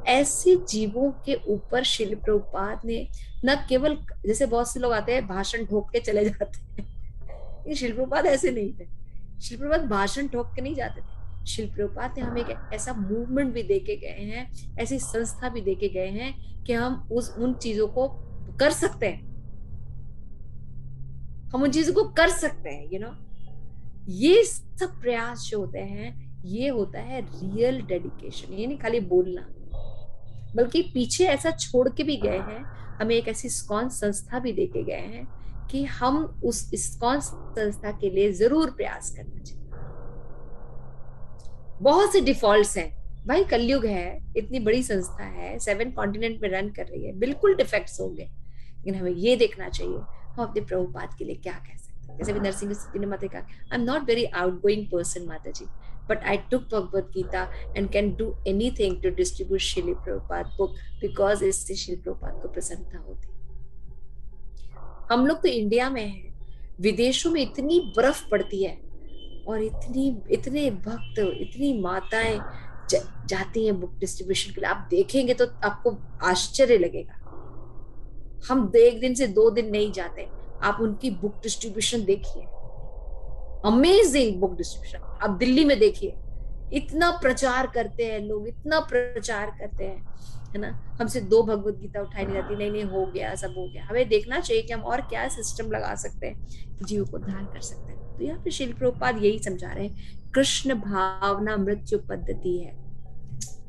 Speaker 1: ऐसे जीवों के ऊपर शिल प्रभुपाद ने न केवल, जैसे बहुत से लोग आते हैं भाषण ठोक के चले जाते हैं, ये शिल प्रभुपाद ऐसे नहीं थे। शिल प्रभुपाद भाषण ठोक के नहीं जाते थे। शिल प्रभुपाद ने हमें एक ऐसा मूवमेंट भी देके गए हैं, ऐसी संस्था भी देके गए हैं कि हम उस उन चीजों को कर सकते हैं, हम उन चीजों को कर सकते हैं, यू नो। ये सब प्रयास जो होते हैं, ये होता है रियल डेडिकेशन, ये नहीं खाली बोलना, बल्कि पीछे ऐसा छोड़ के भी गए हैं, हमें एक ऐसी इस्कॉन संस्था भी देके गए हैं कि हम उस इस्कॉन संस्था के लिए जरूर प्रयास करना चाहिए। बहुत से डिफॉल्ट्स हैं भाई, कलयुग है, इतनी बड़ी संस्था है, 7 कॉन्टिनेंट में रन कर रही है, बिल्कुल डिफेक्ट्स होंगे, लेकिन हमें ये देखना चाहिए हम अपने प्रभुपाद के लिए क्या कह सकते हैं। जैसे भी नरसिंह जी ने माता कहा, I am not very outgoing person माता जी, but I took Bhagavad Gita and can do anything to distribute Srila Prabhupada book because इससे Srila Prabhupada को प्रसन्नता होती। हम लोग तो इंडिया में हैं, विदेशों में इतनी बर्फ पड़ती है और इतनी इतने भक्त, इतनी माताएं जाती हैं बुक डिस्ट्रीब्यूशन के लिए, आप देखेंगे तो आपको आश्चर्य लगेगा। हम 1 दिन से 2 दिन नहीं जाते, आप उनकी बुक डिस्ट्रीब्यूशन देखिए, अमेजिंग बुक डिस्ट्रीब्यूशन। आप दिल्ली में देखिए, इतना प्रचार करते हैं लोग, इतना प्रचार करते हैं, है ना। हमसे 2 भगवत गीता उठाई नहीं जाती, नहीं नहीं हो गया, सब हो गया। हमें देखना चाहिए कि हम और क्या सिस्टम लगा सकते हैं कि जीव को धारण कर सकते हैं। तो यहाँ पे शिल प्रभुपाद यही समझा रहे हैं, कृष्ण भावना मृत्यु पद्धति है,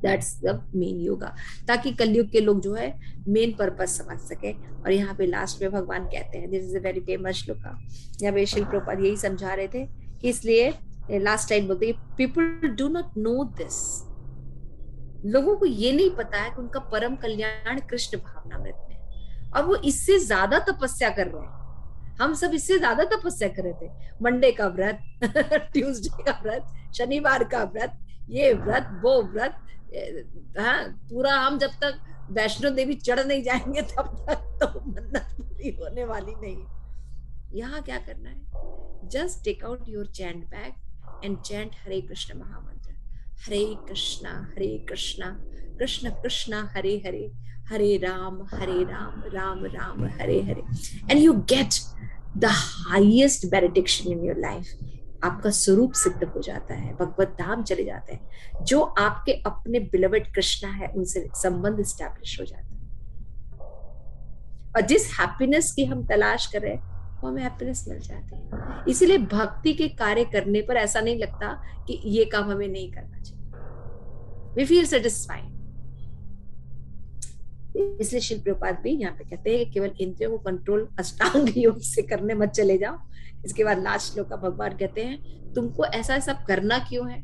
Speaker 1: दैट्स द मेन योगा, ताकि कलयुग के लोग जो है मेन पर्पस समझ सके। और यहाँ पे लास्ट में भगवान कहते हैं, this is a very famous shloka, यहाँ पे शिल प्रभुपाद यही समझा रहे थे कि इसलिए लास्ट टाइम बोलते हैं, people do not know this, लोगों को ये नहीं पता है कि उनका परम कल्याण कृष्ण भावनामृत में, और वो इससे ज्यादा तपस्या कर रहे हैं। हम सब इससे ज्यादा तपस्या कर रहे थे, मंडे का व्रत ट्यूसडे का व्रत, शनिवार का व्रत, ये व्रत वो व्रत, हाँ पूरा। हम जब तक वैष्णो देवी चढ़ नहीं जाएंगे तब तक तो मन्नत पूरी होने वाली नहीं। यहाँ क्या करना है, just take out your chant bag and chant Hare Krishna mahamantra, Hare Krishna Krishna Krishna Hare Hare, Hare Ram Ram Ram Hare Hare, and you get the highest benediction in your life. आपका स्वरूप सिद्ध हो जाता है, भगवत धाम चले जाते हैं, जो आपके अपने बिलवेड कृष्णा है उनसे संबंध स्टैब्लिश हो जाता है। और जिस हैप्पीनेस की हम तलाश कर रहे हैं, वो हमें हैप्पीनेस मिल जाती है। इसीलिए भक्ति के कार्य करने पर ऐसा नहीं लगता कि ये काम हमें नहीं करना चाहिए, वी फील सेटिस्फाइड। इसलिए शिल प्रभुपाद भी यहाँ पे कहते हैं कि केवल इंद्रियों को कंट्रोल अष्टांग योग से करने मत चले जाओ। इसके बाद लास्ट श्लोक का भगवान कहते हैं तुमको ऐसा सब करना क्यों है,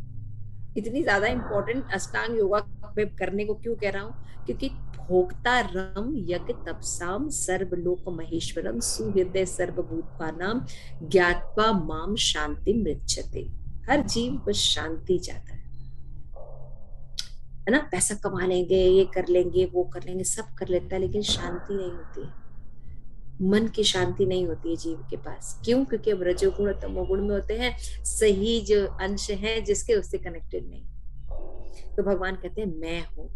Speaker 1: इतनी ज्यादा इंपॉर्टेंट अष्टांग योगा करने को क्यों कह रहा हूँ, क्योंकि भोक्ता रम यज्ञ तपसाम सर्वलोक महेश्वरम सुहृदय सर्वभूतानाम ज्ञात्वा माम शांति मृच्छते। हर जीव बस शांति चाहता है ना, पैसा कमा लेंगे, ये कर लेंगे, वो कर लेंगे, सब कर लेता है, लेकिन शांति नहीं होती है, मन की शांति नहीं होती है जीव के पास। क्यों? क्योंकि अब रजोगुण तमोगुण में होते हैं, सही जो अंश है जिसके उससे कनेक्टेड नहीं। तो भगवान कहते हैं मैं हूँ,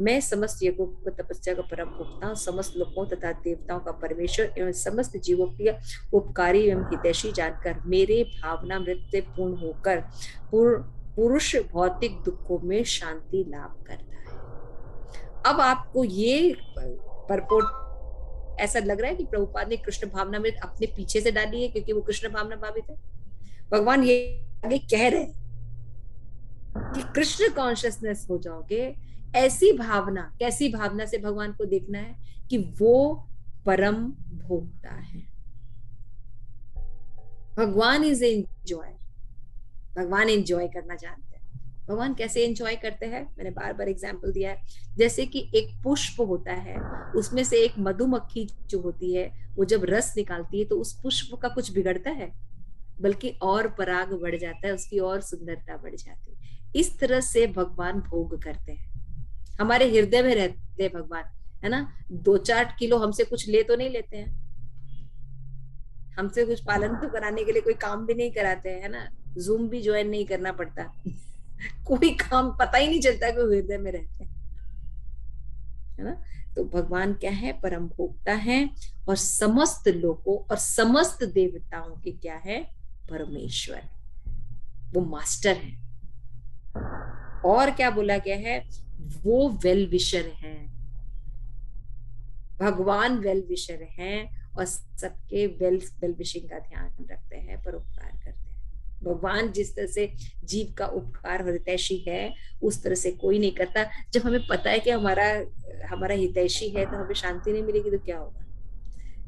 Speaker 1: मैं समस्त यज्ञों को तपस्या का परम भोक्ता हूँ, समस्त लोगों तथा देवताओं का परमेश्वर एवं समस्त जीवों के उपकारी एवं हितैषी जानकर मेरे भावना मृत्यु पूर्ण होकर पुरुष भौतिक दुखों में शांति लाभ करता है। अब आपको ये परपोर्ट ऐसा लग रहा है कि प्रभुपाद ने कृष्ण भावना में अपने पीछे से डाली है क्योंकि वो कृष्ण भावना भावित है। भगवान ये आगे कह रहे हैं कि कृष्ण कॉन्शियसनेस हो जाओगे, ऐसी भावना, कैसी भावना से भगवान को देखना है कि वो परम भोक्ता है। भगवान इज एंजॉय, भगवान एंजॉय करना जानते हैं। भगवान कैसे एंजॉय करते हैं, मैंने बार बार एग्जांपल दिया है। जैसे कि एक पुष्प होता है, उसमें से एक मधुमक्खी जो होती है वो जब रस निकालती है तो उस पुष्प का कुछ बिगड़ता है, बल्कि और पराग बढ़ जाता है, उसकी और सुंदरता बढ़ जाती है। इस तरह से भगवान भोग करते हैं, हमारे हृदय में रहते हैं भगवान, है ना। 2-4 किलो हमसे कुछ ले तो नहीं लेते हैं, हमसे कुछ पालन तो कराने के लिए कोई काम भी नहीं कराते हैं, है ना, जूम भी ज्वाइन नहीं करना पड़ता कोई काम पता ही नहीं चलता कि हृदय में रहते हैं, है ना। तो भगवान क्या है, परम भोक्ता है और समस्त लोगों और समस्त देवताओं के क्या है, परमेश्वर, वो मास्टर है। और क्या बोला गया है, वो वेल विशर है, भगवान वेल विशर है और सबके वेल विशिंग का ध्यान रखते हैं, परोपकार करते हैं। भगवान जिस तरह से जीव का उपकार और हितैषी है उस तरह से कोई नहीं करता। जब हमें पता है कि हमारा हितैषी है तो हमें शांति नहीं मिलेगी तो क्या होगा?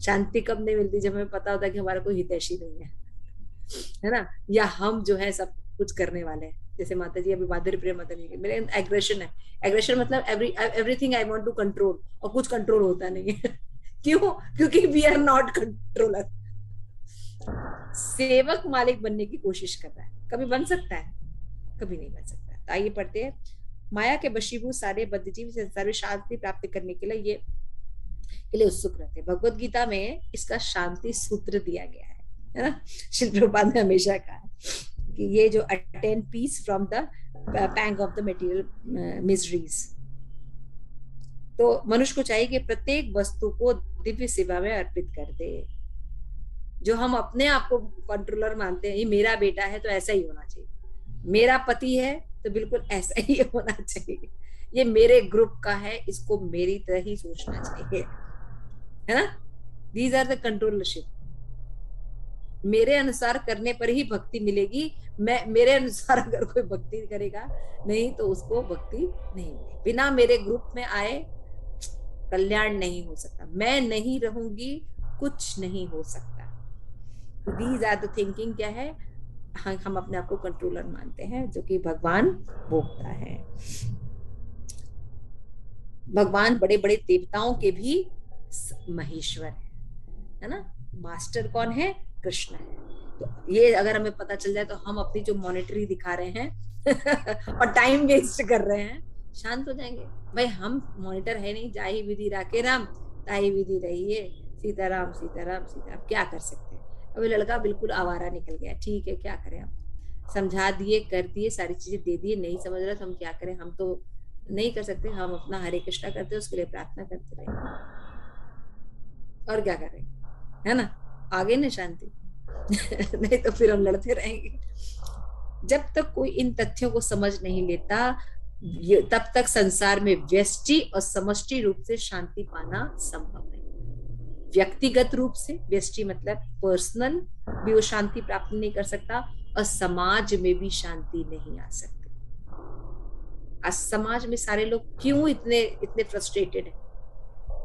Speaker 1: शांति कब नहीं मिलती? जब हमें पता होता है कि हमारा कोई हितैषी नहीं है ना, या हम जो है सब कुछ करने वाले हैं। जैसे माता जी अभी माधुरी प्रिया माता जी मेरे एग्रेशन है, एग्रेशन मतलब everything I want to control, और कुछ कंट्रोल होता नहीं है क्यों? क्योंकि वी आर नॉट कंट्रोलर। सेवक मालिक बनने की कोशिश कर रहा है, कभी बन सकता है? कभी नहीं बन सकता। तो आइए पढ़ते हैं। माया के वशीभूत सारे बद्धजीव संसार में शांति प्राप्त करने के लिए उत्सुक रहते हैं। भगवत गीता में इसका शांति सूत्र दिया गया है ना। श्री प्रभुपाद ने हमेशा कहा कि ये जो attain peace from the pang of the material miseries. तो मनुष्य को चाहिए कि प्रत्येक वस्तु को दिव्य सेवा में अर्पित कर दे। जो हम अपने आप को कंट्रोलर मानते हैं, ये मेरा बेटा है तो ऐसा ही होना चाहिए, मेरा पति है तो बिल्कुल ऐसा ही होना चाहिए, ये मेरे ग्रुप का है, इसको मेरी तरह ही सोचना चाहिए, है ना। These are the controllership. मेरे अनुसार करने पर ही भक्ति मिलेगी, मेरे अनुसार अगर कोई भक्ति करेगा नहीं तो उसको भक्ति नहीं मिलेगी। बिना मेरे ग्रुप में आए कल्याण नहीं हो सकता, मैं नहीं रहूंगी कुछ नहीं हो सकता। दीज आर द थिंकिंग क्या है, हम अपने आप को कंट्रोलर मानते हैं, जो कि भगवान भोगता है। भगवान बड़े बड़े देवताओं के भी महेश्वर है ना। मास्टर कौन है? कृष्ण है। तो ये अगर हमें पता चल जाए तो हम अपनी जो मॉनिटरी दिखा रहे हैं और टाइम वेस्ट कर रहे हैं, शांत हो जाएंगे। भाई हम मॉनिटर है नहीं, जाहि विधि राखे राम ताहि विधि रहिए, सीताराम सीताराम सीताराम। क्या कर सकते हैं? अभी लड़का बिल्कुल आवारा निकल गया, ठीक है क्या करें, हम समझा दिए, कर दिए, सारी चीजें दे दिए, नहीं समझ रहा तो हम क्या करें? हम तो नहीं कर सकते, हम अपना हरे कृष्णा करते हैं, उसके लिए प्रार्थना करते रहे और क्या करें, है ना। आगे ना शांति नहीं तो फिर हम लड़ते रहेंगे। जब तक कोई इन तथ्यों को समझ नहीं लेता तब तक संसार में व्यष्टि और समष्टि रूप से शांति पाना संभव है। व्यक्तिगत रूप से, व्यष्टि मतलब पर्सनल, भी वो शांति प्राप्त नहीं कर सकता, और समाज में भी शांति नहीं आ सकती। आज समाज में सारे लोग क्यों इतने इतने फ्रस्ट्रेटेड हैं,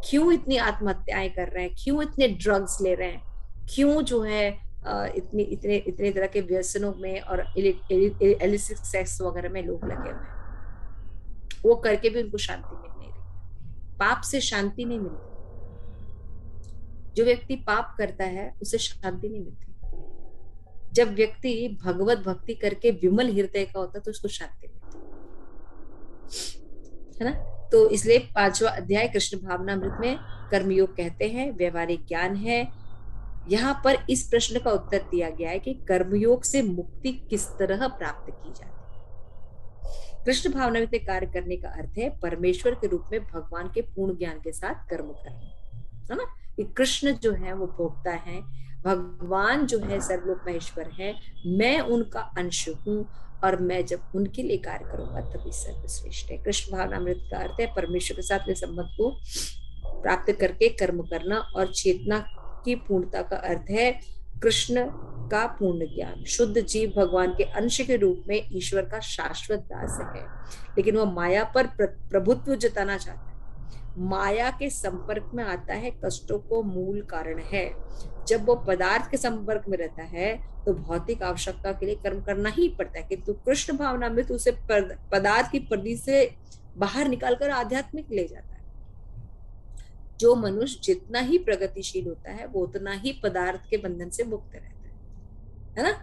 Speaker 1: क्यों इतनी आत्महत्याएं कर रहे हैं, क्यों इतने ड्रग्स ले रहे हैं, क्यों जो है इतनी इतने इतने तरह के व्यसनों में और इलिसिट सेक्स वगैरह में लोग लगे हुए हैं। वो करके भी उनको शांति मिल नहीं रही। पाप से शांति नहीं मिलती। जो व्यक्ति पाप करता है उसे शांति नहीं मिलती। जब व्यक्ति भगवत भक्ति करके विमल हृदय का होता है तो उसको शांति मिलती है ना। तो इसलिए 5वां अध्याय कृष्ण भावनामृत में कर्मयोग कहते हैं, व्यवहारिक ज्ञान है। यहाँ पर इस प्रश्न का उत्तर दिया गया है कि कर्मयोग से मुक्ति किस तरह प्राप्त की जाती है। कृष्ण भावनामृत में कार्य करने का अर्थ है परमेश्वर के रूप में भगवान के पूर्ण ज्ञान के साथ कर्म करना, है ना। कि कृष्ण जो है वो भोक्ता है, भगवान जो है सर्वलोक महेश्वर है, मैं उनका अंश हूँ, और मैं जब उनके लिए कार्य करूंगा तभी सर्वश्रेष्ठ है। कृष्ण भावनामृत का अर्थ है परमेश्वर के साथ संबंध को प्राप्त करके कर्म करना, और चेतना की पूर्णता का अर्थ है कृष्ण का पूर्ण ज्ञान। शुद्ध जीव भगवान के अंश के रूप में ईश्वर का शाश्वत दास है, लेकिन वह माया पर प्रभुत्व जताना चाहता है। माया के संपर्क में आता है, कष्टों को मूल कारण है। जब वो पदार्थ के संपर्क में रहता है तो भौतिक आवश्यकता के लिए कर्म करना ही पड़ता है, किंतु कृष्ण भावना में तो उसे पदार्थ की परिधि से बाहर निकालकर आध्यात्मिक ले जाता है। जो मनुष्य जितना ही प्रगतिशील होता है वो उतना ही पदार्थ के बंधन से मुक्त रहता है ना।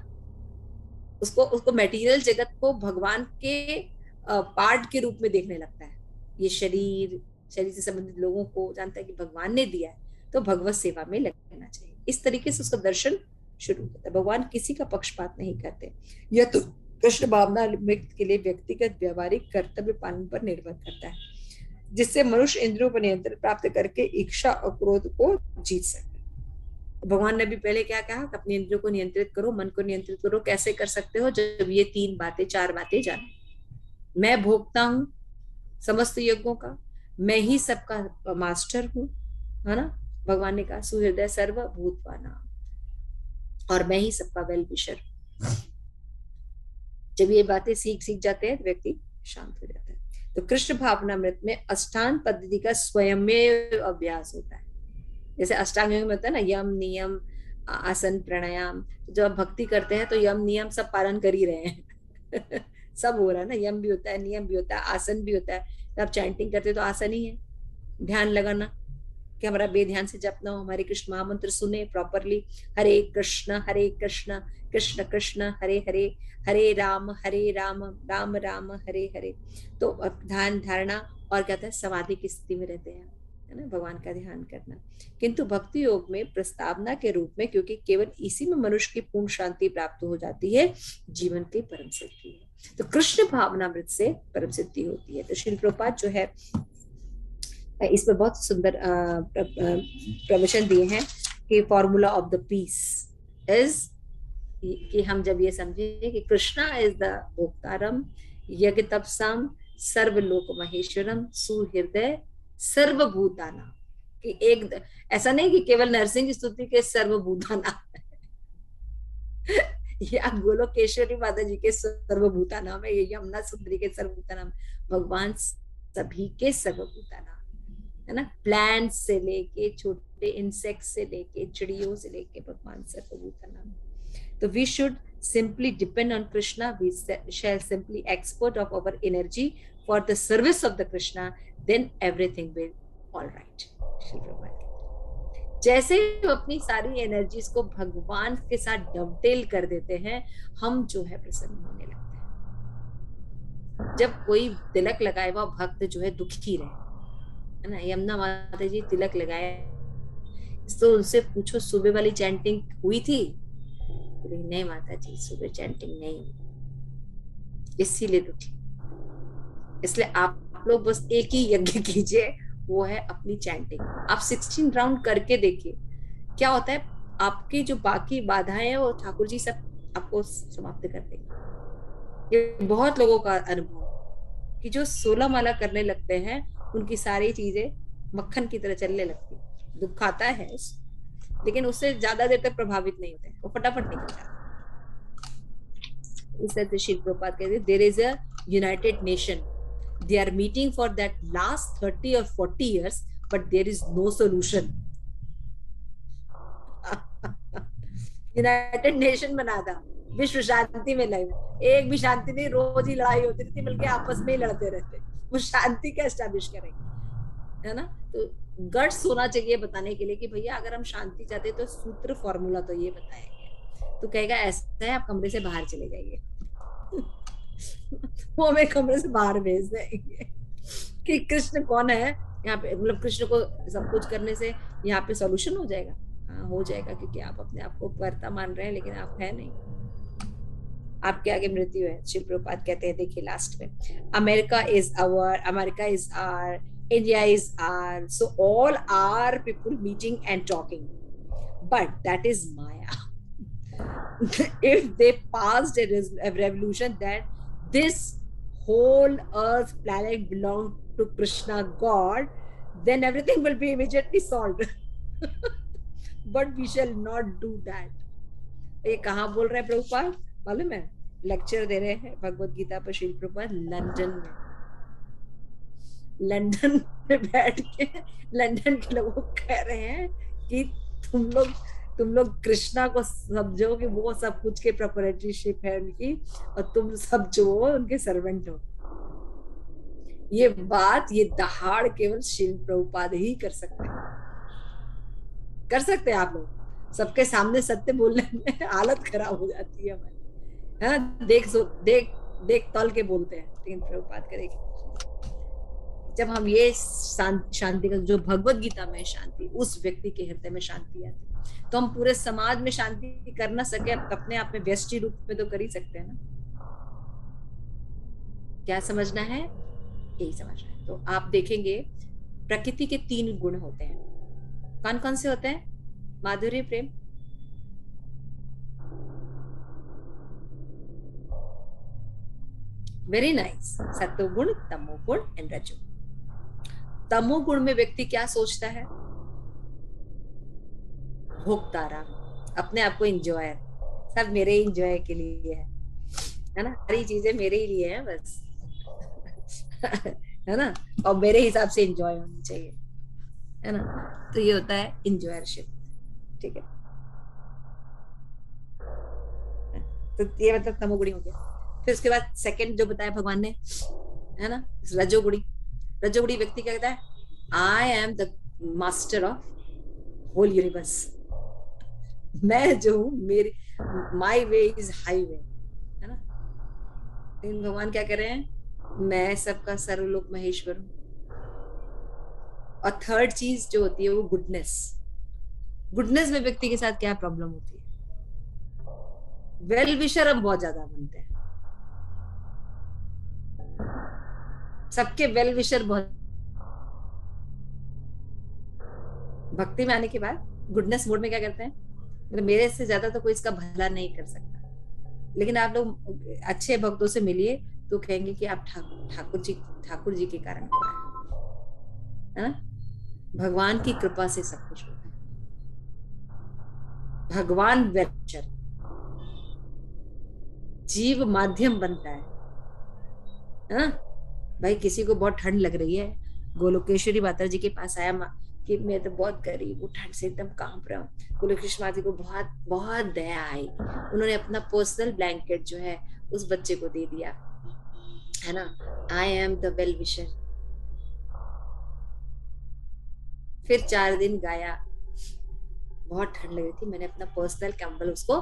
Speaker 1: उसको मटेरियल जगत को भगवान के पार्ट के रूप में देखने लगता है। ये शरीर से संबंधित लोगों को जानता है कि भगवान ने दिया है, तो भगवत सेवा में लगना चाहिए। इस तरीके से उसका दर्शन शुरू होता है। भगवान किसी का पक्षपात नहीं करते। यह तो कृष्ण भावना के लिए व्यक्तिगत व्यवहारिक कर्तव्य पालन पर निर्भर करता है, जिससे मनुष्य इंद्रियों पर नियंत्रण प्राप्त करके इच्छा और क्रोध को जीत सकते। भगवान ने भी पहले क्या कहा, अपने इंद्रियों को नियंत्रित करो, मन को नियंत्रित करो। कैसे कर सकते हो? जब ये 4 बातें जाने। मैं भोगता हूं समस्त यज्ञों का, मैं ही सबका मास्टर हूं, है ना। भगवान ने कहा सुहृदय सर्वभूतवानां, और मैं ही सबका वेल विशर। जब ये बातें सीख जाते हैं व्यक्ति शांत हो जाता है। तो कृष्ण भावनामृत में अष्टांग पद्धति का स्वयं में अभ्यास होता है। जैसे अष्टांग में होता है ना, यम नियम आसन प्राणायाम। जब आप भक्ति करते हैं तो यम नियम सब पालन कर ही रहे हैं सब हो रहा है ना। यम भी होता है, नियम भी होता है, आसन भी होता है। जब आप चैंटिंग करते हैं तो आसन ही है, ध्यान लगाना कि हमारा बेध्यान से जप ना हो, हमारे कृष्ण महामंत्र सुने प्रॉपरली। हरे कृष्ण कृष्ण कृष्ण हरे हरे, हरे राम राम राम हरे हरे। तो ध्यान धारणा और क्या है, समाधि की स्थिति में रहते हैं, है ना, भगवान का ध्यान करना। किंतु भक्ति योग में प्रस्तावना के रूप में, क्योंकि केवल इसी में मनुष्य की पूर्ण शांति प्राप्त हो जाती है, जीवन की परम सिद्धि है। तो कृष्ण भावनामृत से परम सिद्धि होती है। तो श्रील प्रभुपाद जो है इसमें बहुत सुंदर प्रवचन दिए हैं कि formula of the peace is कि हम जब ये समझे कि कृष्णा इज द भोक्तारम यज्ञ तपसाम सर्वलोक महेश्वरम सुहृदय सर्वभूताना। कि एक ऐसा नहीं कि केवल नरसिंह स्तुति के सर्वभूताना या गोलोकेश्वरी माता जी के सर्वभूतानाम है, ये यमुना सुंदरी के सर्वभूतानाम। भगवान सभी के सर्वभूतानाम है ना। प्लांट से लेके छोटे इंसेक्ट से लेके चिड़ियों से लेके भगवान सर्वभूतानाम। तो we should simply depend on Krishna. We shall simply export of our energy for the service of the Krishna. Then everything will all right. जैसे हम अपनी सारी एनर्जीज को भगवान के साथ डबटेल कर देते हैं, हम जो है प्रसन्न होने लगते हैं। जब कोई तिलक लगाए हुआ भक्त जो है दुखी रहे, है ना। यमुना माता जी तिलक लगाए तो उनसे पूछो सुबह वाली चैंटिंग हुई थी? नहीं माता जी, सुबह चैंटिंग नहीं हुई, इसीलिए दुखी। इसलिए आप लोग बस एक ही यज्ञ कीजिए, वो है अपनी चैंटिंग। आप 16 राउंड करके देखिए क्या होता है। आपकी जो बाकी बाधाएं हैं वो ठाकुर जी सब आपको समाप्त कर देंगे। ये बहुत लोगों का अनुभव है कि जो 16 माला करने लगते हैं उनकी सारी चीजें मक्खन की तरह चलने लगती, दुख आता है, लेकिन उससे ज्यादा देर तक प्रभावित नहीं होते, वो फटाफट निकल जाते हैं। इस तरह से शिल प्रभुपाद कहते हैं there is a united nation, they are meeting for that last 30 or 40 years, but there is no solution. United nation बना था, विश्व शांति में लगे, एक भी शांति नहीं, रोज ही लड़ाई होती रहती, बल्कि आपस में ही लड़ते रहते, वो शांति क्या एस्टेब्लिश करेंगे, है ना। तो गट्स होना चाहिए बताने के लिए कि भैया अगर हम शांति चाहते तो सूत्र फॉर्मूला तो ये बताएंगे। तो कहेगा ऐसा है, आप कमरे से बाहर चले जाइए। वो हमें कमरे से बाहर भेज देंगे कि कृष्ण कौन है यहाँ पे, मतलब कृष्ण को सब कुछ करने से यहाँ पे सॉल्यूशन हो जाएगा। हाँ हो जाएगा, क्योंकि आप अपने आप को कर्ता मान रहे हैं, लेकिन आप है नहीं, आपके आगे मृत्यु है। शिल प्रभुपाद कहते हैं, देखिए लास्ट में, America is our, India is our, so all our people meeting and talking, but that is maya. If they passed a revolution that this whole earth planet belonged to Krishna God, then everything will be immediately solved. But we shall not do that. ये कहाँ बोल रहे हैं प्रभुपाद मालूम है? लेक्चर दे रहे हैं भगवत गीता पर श्री प्रभुपाद लंदन में। लंदन में बैठ के लंदन के लोगों को कह रहे हैं कि तुम लोग तुम लोग कृष्णा को समझो कि वो सब कुछ के प्रोपराइटरशिप है उनकी, और तुम सब जो हो उनके सर्वेंट हो। ये बात, ये दहाड़ केवल शिल प्रभुपाद ही कर सकते हैं, कर सकते हैं। आप लोग सबके सामने सत्य बोलने में हालत खराब हो जाती है हमारी, है ना। देख देख तौल के बोलते हैं, लेकिन प्रभुपाद करेगी जब हम ये शांति का, जो भगवत गीता में शांति, उस व्यक्ति के हृदय में शांति आती, तो हम पूरे समाज में शांति कर ना सके, अपने आप में व्यष्टि रूप में तो कर ही सकते हैं ना। क्या समझना है? यही समझना है। तो आप देखेंगे प्रकृति के 3 गुण होते हैं। कौन कौन से होते हैं? माधुर्य, प्रेम, वेरी नाइस, सत्वगुण, तमोगुण एंड रजोगुण। तमोगुण में व्यक्ति क्या सोचता है? भोगतारा, अपने आप को इंजॉय, सब मेरे इंजॉय के लिए है ना, सारी चीजें मेरे ही लिए है बस। है ना, और मेरे हिसाब से इंजॉय होनी चाहिए, है ना। तो ये होता है इंजॉयरशिप, ठीक है। तो ये मतलब तमोगुणी हो गया। फिर उसके बाद सेकंड जो बताया भगवान ने, है ना, रजोगुणी। रजोगुणी व्यक्ति क्या कहता है? I am the master of whole universe. मैं जो हूं, मेरी माई वे इज हाईवे, है ना। लेकिन भगवान क्या कह रहे हैं? मैं सबका सर्वलोक महेश्वर हूं। और थर्ड चीज जो होती है वो गुडनेस। गुडनेस में व्यक्ति के साथ क्या प्रॉब्लम होती है? वेल विशर हम बहुत ज्यादा बनते हैं, सबके वेल विशर बहुत। भक्ति में आने के बाद गुडनेस मोड में क्या करते हैं? मतलब मेरे से ज्यादा तो कोई इसका भला नहीं कर सकता। लेकिन आप लोग अच्छे भक्तों से मिलिए तो कहेंगे कि आप ठाकुर जी के कारण हो रहा है ना। भगवान की कृपा से सब कुछ होता है। भगवान वेलविशर, जीव माध्यम बनता है ना। भाई किसी को बहुत ठंड लग रही है, गोलोकेश्वरी माता जी के पास आया कि मैं तो बहुत गरीब हूँ, ठंड से एकदम कांप रहा हूँ। गोलोकेश्वरी माता जी को बहुत बहुत दया आई, उन्होंने अपना पर्सनल ब्लैंकेट जो है उस बच्चे को दे दिया, है ना। आई एम द वेल विशर। फिर 4 दिन गाया, बहुत ठंड लग रही थी, मैंने अपना पर्सनल कंबल उसको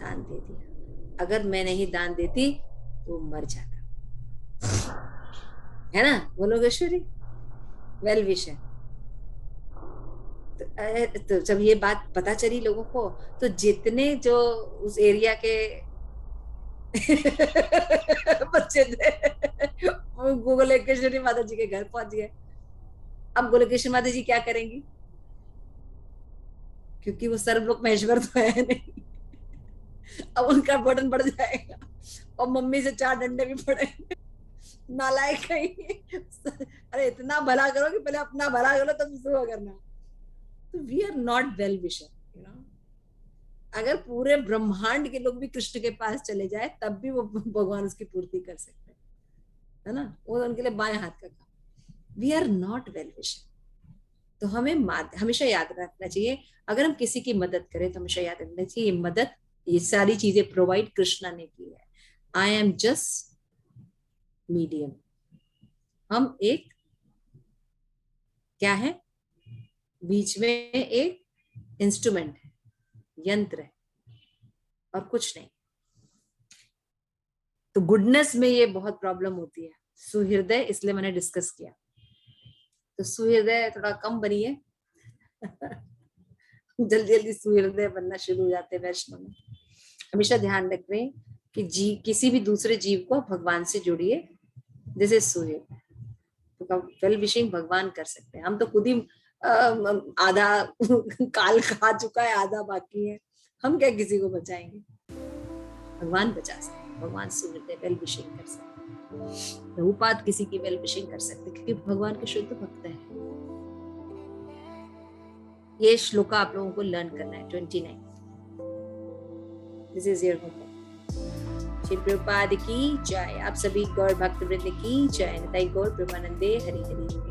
Speaker 1: दान दे दिया। अगर मैं नहीं दान देती तो मर जाता, है ना। गोलोकेश्वरी वेल विशर। तो जब ये बात पता चली लोगों को, तो जितने जो उस एरिया के बच्चे थे वो गोलोकेश्वरी माता जी के घर पहुंच गए। अब गोलोकेश्वरी माता जी क्या करेंगी? क्योंकि वो सर्वलोक महेश्वर तो है नहीं, अब उनका बर्डन बढ़ जाएगा, और मम्मी से 4 डंडे भी पड़ेंगे। नालायक कहीं। अरे इतना भला करो कि पहले अपना भला करो तब दूसरों का करना। तो we are not well wisher, you know. अगर पूरे ब्रह्मांड के लोग भी कृष्ण के पास चले जाए तब भी वो भगवान उसकी पूर्ति कर सकते हैं, है ना। वो उनके लिए बाएं हाथ का काम। We are not well wisher. तो हमें हमेशा याद रखना चाहिए, अगर हम किसी की मदद करें तो हमेशा याद रखना चाहिए, ये मदद, ये सारी चीजें प्रोवाइड कृष्णा ने की है। I am just medium. हम एक क्या है, बीच में एक इंस्ट्रूमेंट है, यंत्र है, और कुछ नहीं। तो गुडनेस में ये बहुत प्रॉब्लम होती है, सुहृदय, इसलिए मैंने डिस्कस किया। तो सुहृदय थोड़ा कम बनिए जल्दी जल्दी सुहृदय बनना शुरू हो जाते हैं वैष्णव में। हमेशा ध्यान रख रहे हैं कि किसी भी दूसरे जीव को भगवान से जोड़िए, दिस इज सुहृदय। तो वेल विशिंग भगवान कर सकते हैं, हम तो खुद ही आधा काल खा चुका है, आधा बाकी है, हम क्या किसी को बचाएंगे। भगवान बचा सकते हैं, भगवान सुहृदय वेल विशिंग कर सकते हैं। प्रभुपाद किसी की वेल विशिंग कर सकते क्योंकि भगवान के शुद्ध भक्त है। ये श्लोका आप लोगों को लर्न करना है, 29। This is your homework. Shri Prabhupada की जय। आप सभी गौर भक्त वृंद की जय। निताई गौर प्रेमानंदे हरि हरि।